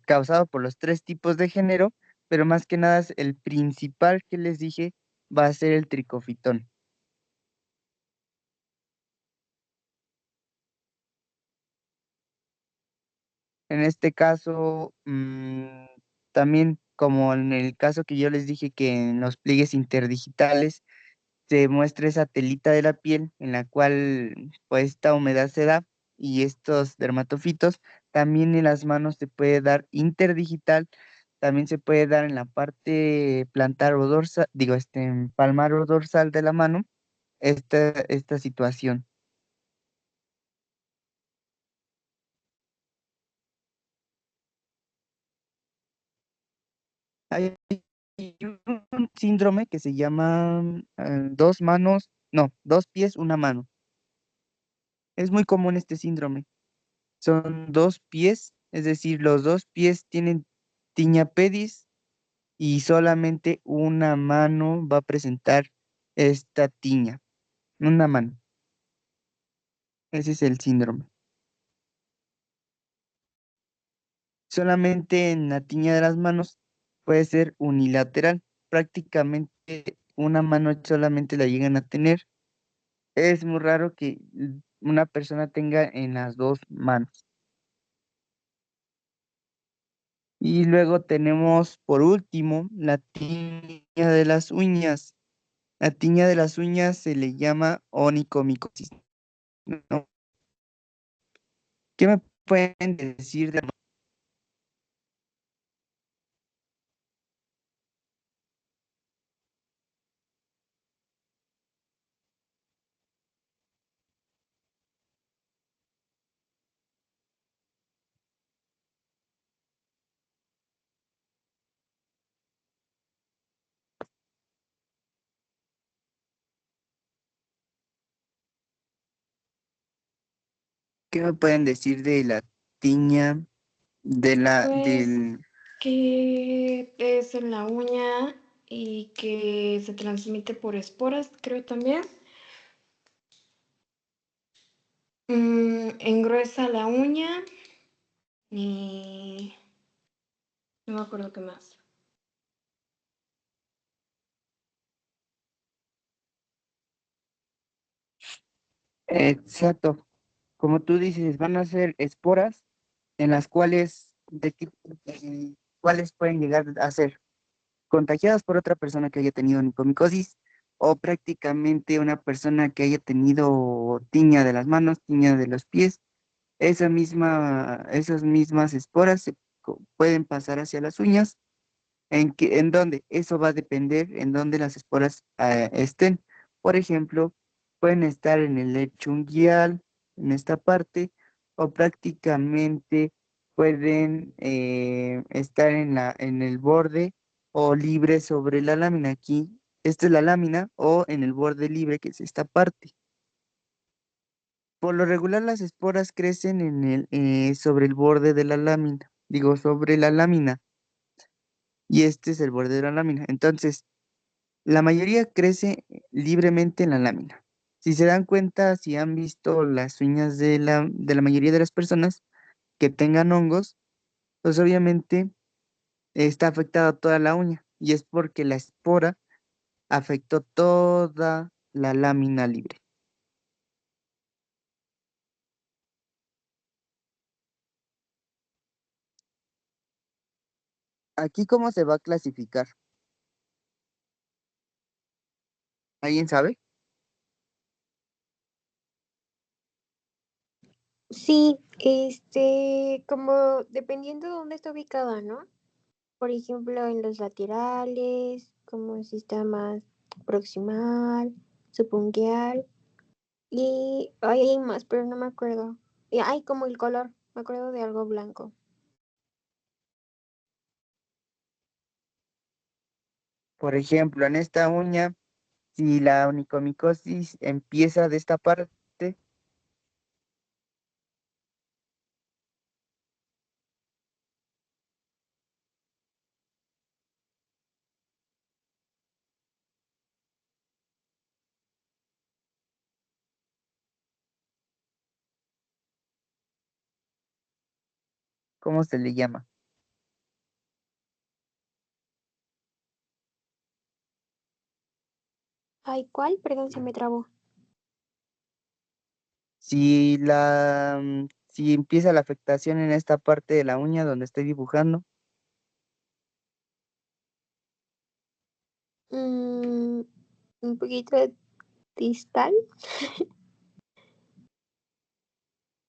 causado por los tres tipos de género, pero más que nada el principal que les dije va a ser el tricofitón. En este caso, también como en el caso que yo les dije que en los pliegues interdigitales se muestra esa telita de la piel en la cual pues esta humedad se da y estos dermatofitos, también en las manos se puede dar interdigital, también se puede dar en la parte plantar o dorsal, digo, en palmar o dorsal de la mano, esta situación. Hay un síndrome que se llama dos manos, no, dos pies, una mano. Es muy común este síndrome. Son dos pies, es decir, los dos pies tienen tiña pedis y solamente una mano va a presentar esta tiña. Una mano. Ese es el síndrome. Solamente en la tiña de las manos puede ser unilateral. Prácticamente una mano solamente la llegan a tener. Es muy raro que una persona tenga en las dos manos. Y luego tenemos por último la tiña de las uñas. La tiña de las uñas se le llama onicomicosis, ¿no? ¿Qué me pueden decir de... ¿Qué me pueden decir de la tiña Pues del... que es en la uña y que se transmite por esporas, creo también. Engruesa la uña y no me acuerdo qué más. Exacto, como tú dices, van a ser esporas en las cuales, cuáles pueden llegar a ser contagiadas por otra persona que haya tenido onicomicosis o prácticamente una persona que haya tenido tiña de las manos, tiña de los pies. Esas mismas esporas pueden pasar hacia las uñas. ¿En dónde? Eso va a depender en dónde las esporas estén. Por ejemplo, pueden estar en el lecho unguial, en esta parte, o prácticamente pueden estar en el borde o libre sobre la lámina. Aquí, esta es la lámina, o en el borde libre, que es esta parte. Por lo regular, las esporas crecen sobre el borde de la lámina, digo, sobre la lámina, y este es el borde de la lámina. Entonces, la mayoría crece libremente en la lámina. Si se dan cuenta, si han visto las uñas de la mayoría de las personas que tengan hongos, pues obviamente está afectada toda la uña, y es porque la espora afectó toda la lámina libre. ¿Aquí cómo se va a clasificar? ¿Alguien sabe? Sí, como dependiendo de dónde está ubicada, ¿no? Por ejemplo, en los laterales, como si está más proximal, subungual, y hay más, pero no me acuerdo. Y hay como el color, me acuerdo de algo blanco. Por ejemplo, en esta uña, si la onicomicosis empieza de esta parte, ¿cómo se le llama? Ay, ¿cuál? Perdón, se me trabó. Si empieza la afectación en esta parte de la uña donde estoy dibujando, un poquito distal, no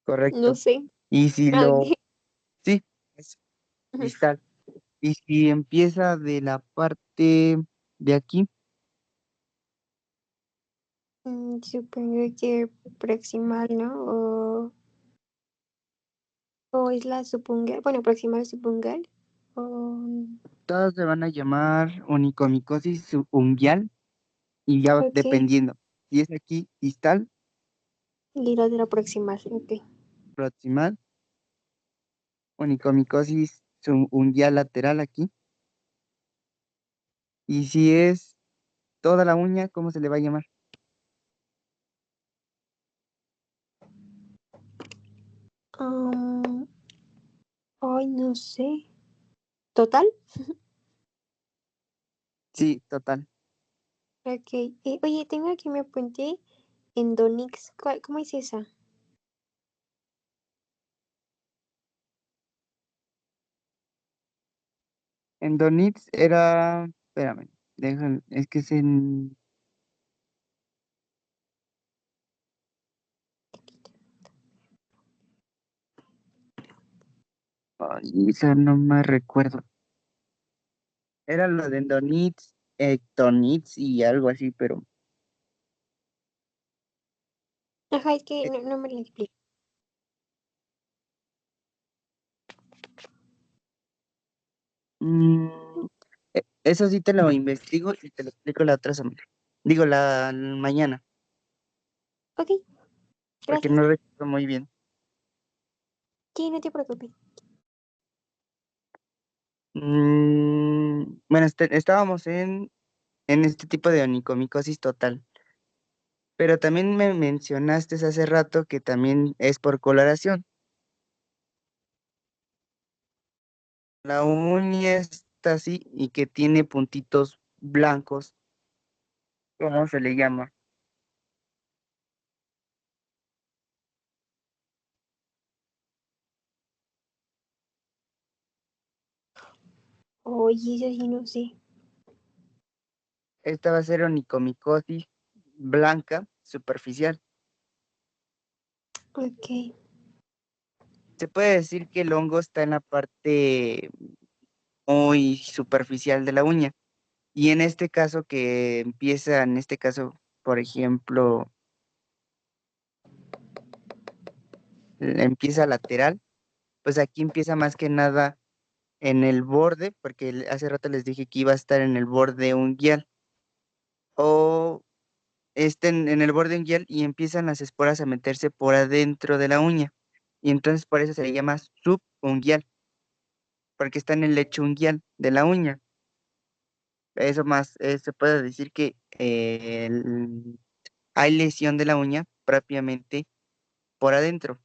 Correcto. sé. Y si Ah, lo, ok. sí, es distal. Y si empieza de la parte de aquí, Supongo que proximal, ¿no? O es la supungal, bueno, proximal supungal. O, todas se van a llamar onicomicosis subungual y ya ok, dependiendo. Si es aquí distal, y la de la proximal, ok. proximal, onicomicosis subungual lateral aquí. Y si es toda la uña, ¿cómo se le va a llamar? Um, Ay, no sé. ¿Total? Sí, total. Ok. Oye, tengo aquí me apunté Endonix. ¿Cómo es esa? Endonix era, espérame, es que es en, ay, esa no me recuerdo. Era lo de Endonix, Ectonix y algo así, pero Ajá, es que eh, no me lo explico. mm, eso sí te lo investigo y te lo explico la otra semana. Digo, la mañana, Ok, porque gracias. no recuerdo muy bien. Sí, no te preocupes. Bueno, estábamos en este tipo de onicomicosis total, pero también me mencionaste hace rato que también es por coloración. La uña está así y que tiene puntitos blancos, ¿cómo se le llama? Oye, eso sí no sé. Esta va a ser onicomicosis blanca superficial. Ok, Se puede decir que el hongo está en la parte muy superficial de la uña. Y en este caso que empieza, en este caso, por ejemplo, empieza lateral, pues aquí empieza más que nada en el borde, porque hace rato les dije que iba a estar en el borde unguial, o en el borde unguial y empiezan las esporas a meterse por adentro de la uña. Y entonces por eso se le llama subunguial, porque está en el lecho unguial de la uña. Eso más, se puede decir que hay lesión de la uña propiamente por adentro.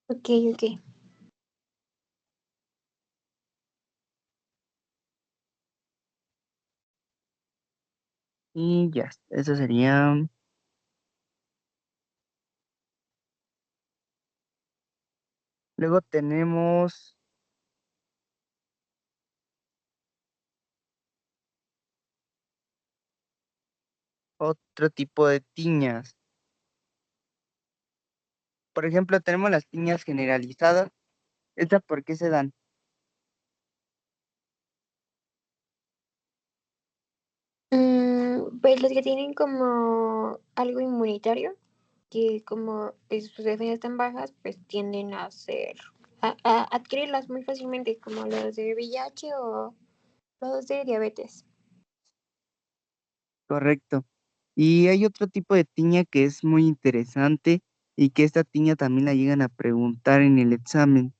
ok, ok. Y ya, eso sería. Luego tenemos otro tipo de tiñas. Por ejemplo, tenemos las tiñas generalizadas. ¿Estas por qué se dan? Pues los que tienen como algo inmunitario, que como sus defensas están bajas, pues tienden a a adquirirlas muy fácilmente, como los de VIH o los de diabetes. Correcto. Y hay otro tipo de tiña que es muy interesante y que esta tiña también la llegan a preguntar en el examen.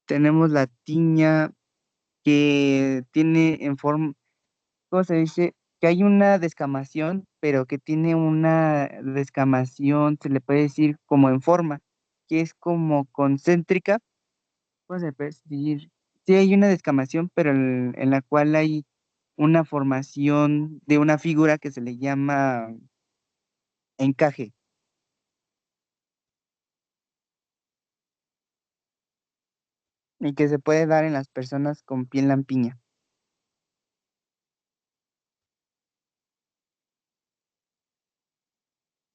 Tenemos la tiña que tiene en forma, ¿cómo se dice? Que hay una descamación, pero que tiene una descamación, se le puede decir como en forma, que es como concéntrica. ¿Cómo se puede decir? Sí, hay una descamación, pero en la cual hay una formación de una figura que se le llama encaje. y que se puede dar en las personas con piel lampiña.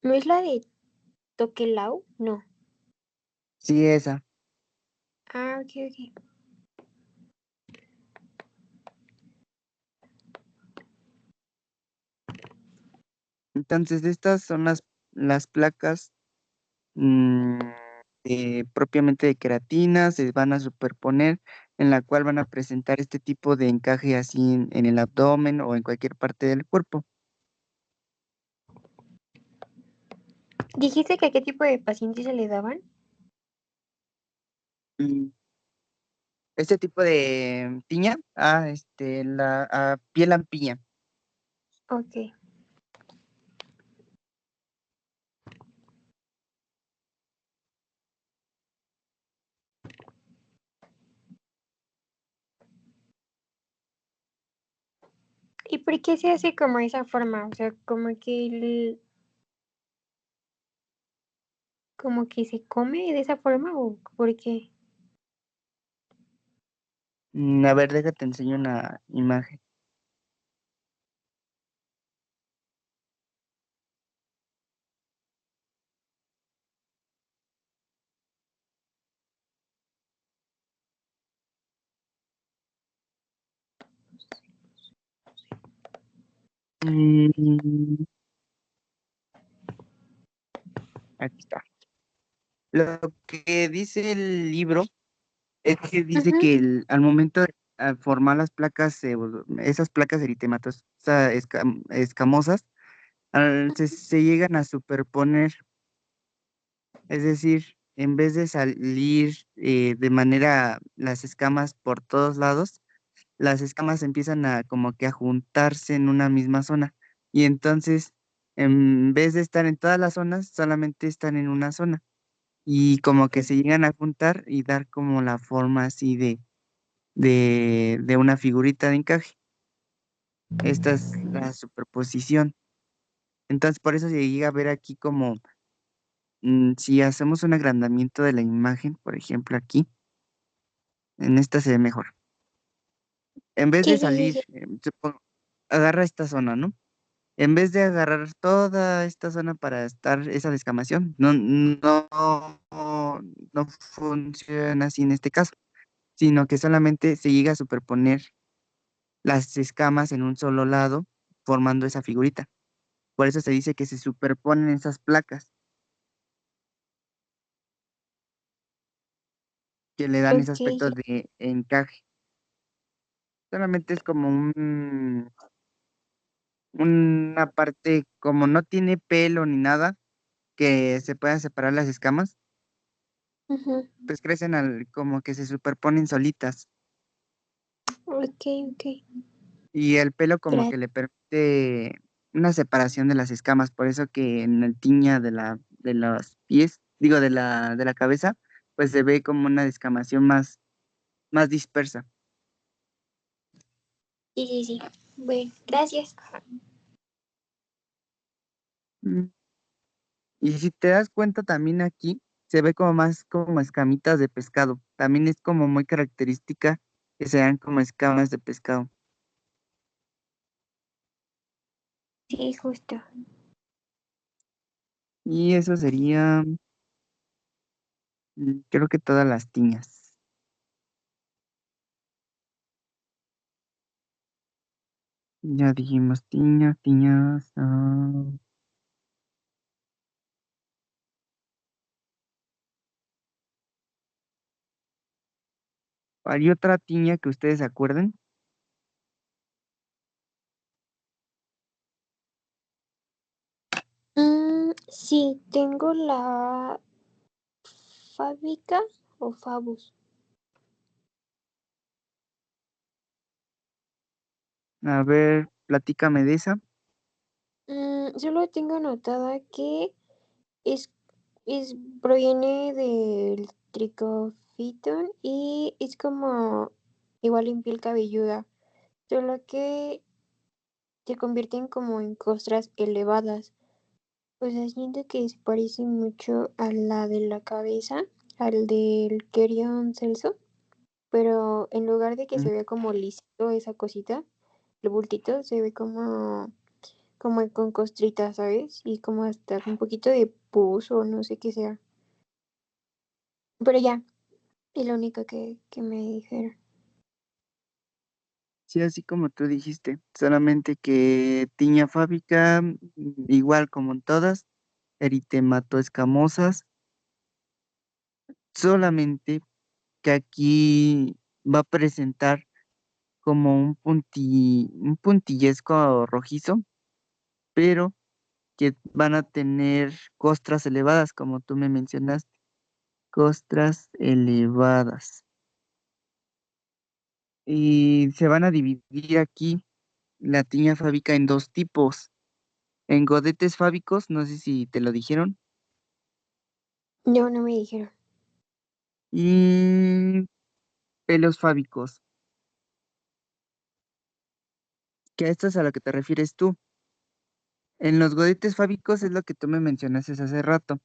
¿No es la de Tokelau? No. Sí, esa. Ah, ok, ok. Entonces, estas son las placas mm, propiamente de queratina, se van a superponer, en la cual van a presentar este tipo de encaje así en el abdomen o en cualquier parte del cuerpo. ¿Dijiste que a qué tipo de pacientes se le daban? Mm, Este tipo de tiña, la piel lampiña. Ok. ¿Y por qué se hace como esa forma? O sea, como que se come de esa forma o por qué? A ver, déjate enseño una imagen. Mm, Aquí está. Lo que dice el libro es que dice Ujú. que al momento de formar las placas, esas placas eritematosas escamosas, se llegan a superponer, es decir, en vez de salir de manera las escamas por todos lados, las escamas empiezan a como que a juntarse en una misma zona y entonces en vez de estar en todas las zonas, solamente están en una zona y como que se llegan a juntar y dar como la forma así de una figurita de encaje. Esta es la superposición. Entonces, por eso se llega a ver aquí como, si hacemos un agrandamiento de la imagen, por ejemplo, aquí, en esta se ve mejor. En vez de Sí, sí, sí, salir, sí. agarra esta zona, ¿no? En vez de agarrar toda esta zona para estar esa descamación, no funciona así en este caso, sino que solamente se llega a superponer las escamas en un solo lado, formando esa figurita. Por eso se dice que se superponen esas placas que le dan ese Ok, aspecto de encaje. Solamente es como una parte, como no tiene pelo ni nada, que se puedan separar las escamas, ujú. pues crecen como que se superponen solitas. Ok, ok. Y el pelo como que Gracias. le permite una separación de las escamas. Por eso que en el tiña de los pies, digo, de la cabeza, pues se ve como una descamación más dispersa. Sí, sí, sí. Bueno, gracias. Mm, Y si te das cuenta también aquí, se ve como más como escamitas de pescado. También es como muy característica que sean como escamas de pescado. Sí, justo. Y eso sería, creo que todas las tiñas. Ya dijimos tiñas, tiñas. ¿Hay otra tiña que ustedes se acuerden? Sí, tengo la fábrica o Fabus. A ver, platícame de esa. Solo tengo anotada que es, proviene del tricofiton y es como igual en piel cabelluda, solo que se convierten como en costras elevadas. O sea, siento que se parece mucho a la de la cabeza, al del Kerion Celso. pero en lugar de que Mm. se vea como listo esa cosita, el bultito se ve como con costritas, ¿sabes? Y como hasta un poquito de pus o no sé qué sea. Pero ya, es lo único que me dijeron. Sí, así como tú dijiste, solamente que tiña fábica, igual como en todas, eritematoescamosas, solamente que aquí va a presentar como un puntillesco rojizo, pero que van a tener costras elevadas, como tú me mencionaste, costras elevadas. Y se van a dividir aquí la tiña fábica en dos tipos. En godetes fábicos, no sé si te lo dijeron, No, no me dijeron. y pelos fábicos, que a esto es a lo que te refieres tú. En los godetes fábicos es lo que tú me mencionaste hace rato.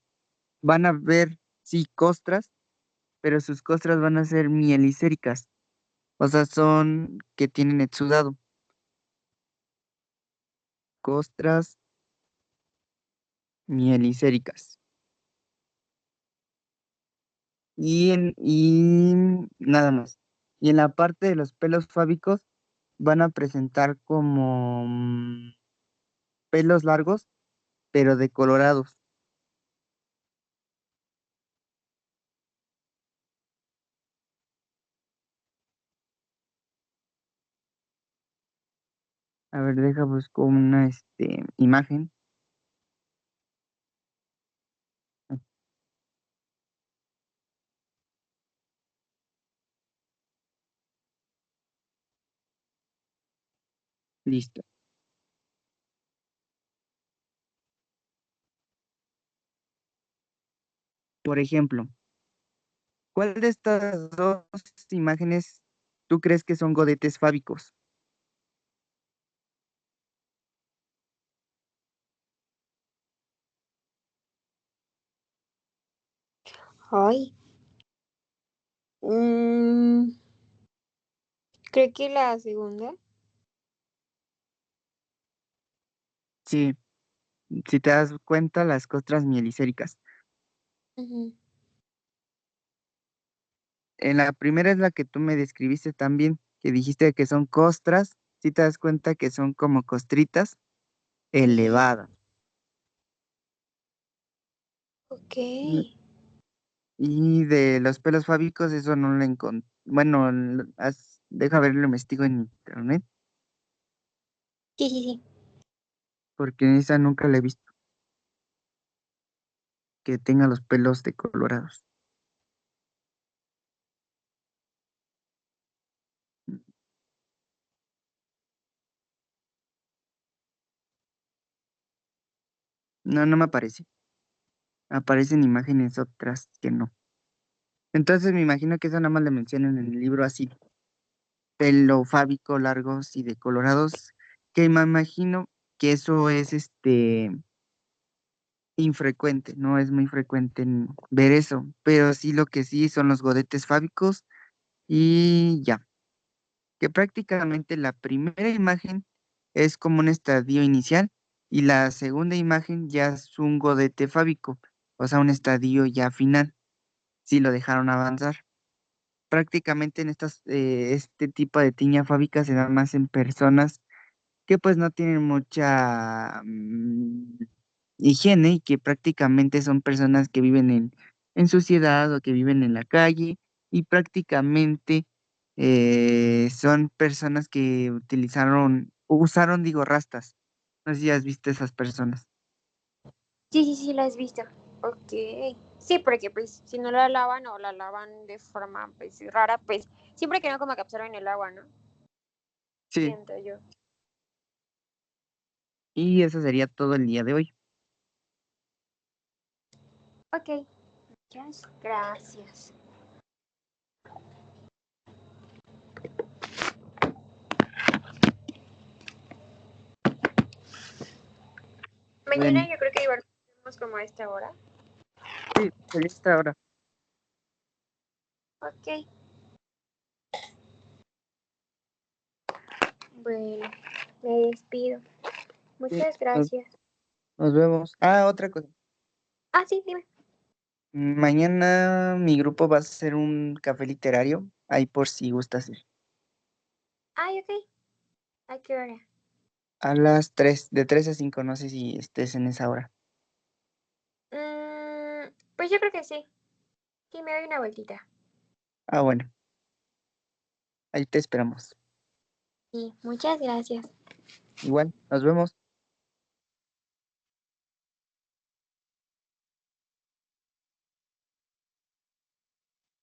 Van a ver, sí, costras, pero sus costras van a ser mielicéricas, o sea, son que tienen exudado. Costras mielicéricas. Y nada más. Y en la parte de los pelos fábicos van a presentar como pelos largos, pero decolorados. A ver, deja busco una imagen. Ah, listo. Por ejemplo, ¿cuál de estas dos imágenes tú crees que son godetes fábicos? Ay, mm, creo que la segunda. Sí, si te das cuenta, las costras mielicéricas. Ujú. En la primera es la que tú me describiste también, que dijiste que son costras, si te das cuenta que son como costritas elevadas. Ok. Y, y de los pelos fábicos, eso no lo encontré. Bueno, deja ver, lo investigo en internet, Sí, sí, sí. porque esa nunca la he visto, que tenga los pelos decolorados. No, no me aparece. Aparecen imágenes otras que no. Entonces me imagino que eso nada más le mencionan en el libro así, pelo fábico, largos y decolorados, que me imagino que eso es infrecuente, no es muy frecuente ver eso, pero sí lo que sí son los godetes fábicos y ya, que prácticamente la primera imagen es como un estadio inicial y la segunda imagen ya es un godete fábico, o sea, un estadio ya final, si lo dejaron avanzar. Prácticamente en este tipo de tiña fábica se da más en personas que pues no tienen mucha higiene y que prácticamente son personas que viven en sociedad o que viven en la calle y prácticamente son personas que usaron, digo, rastas. No sé si has visto esas personas. Sí, sí, sí, la has visto. Ok. Sí, porque pues si no la lavan o la lavan de forma pues rara, pues siempre que no como que absorben el agua, ¿no? Sí, Siento yo. y eso sería todo el día de hoy. Ok, muchas gracias. Mañana Bueno, yo creo que igual tenemos como a esta hora. sí, sería hasta ahora. Ok, Bueno, me despido. Sí, Muchas gracias. nos vemos. Ah, otra cosa. Ah, sí, dime. Mañana mi grupo va a hacer un café literario, ahí por si gustas ir. Ay, ok. ¿A qué hora? A las 3, de 3 a 5, no sé si estés en esa hora. Pues yo creo que sí. Sí, me doy una vueltita. Ah, bueno, ahí te esperamos. Sí, muchas gracias. Igual, nos vemos.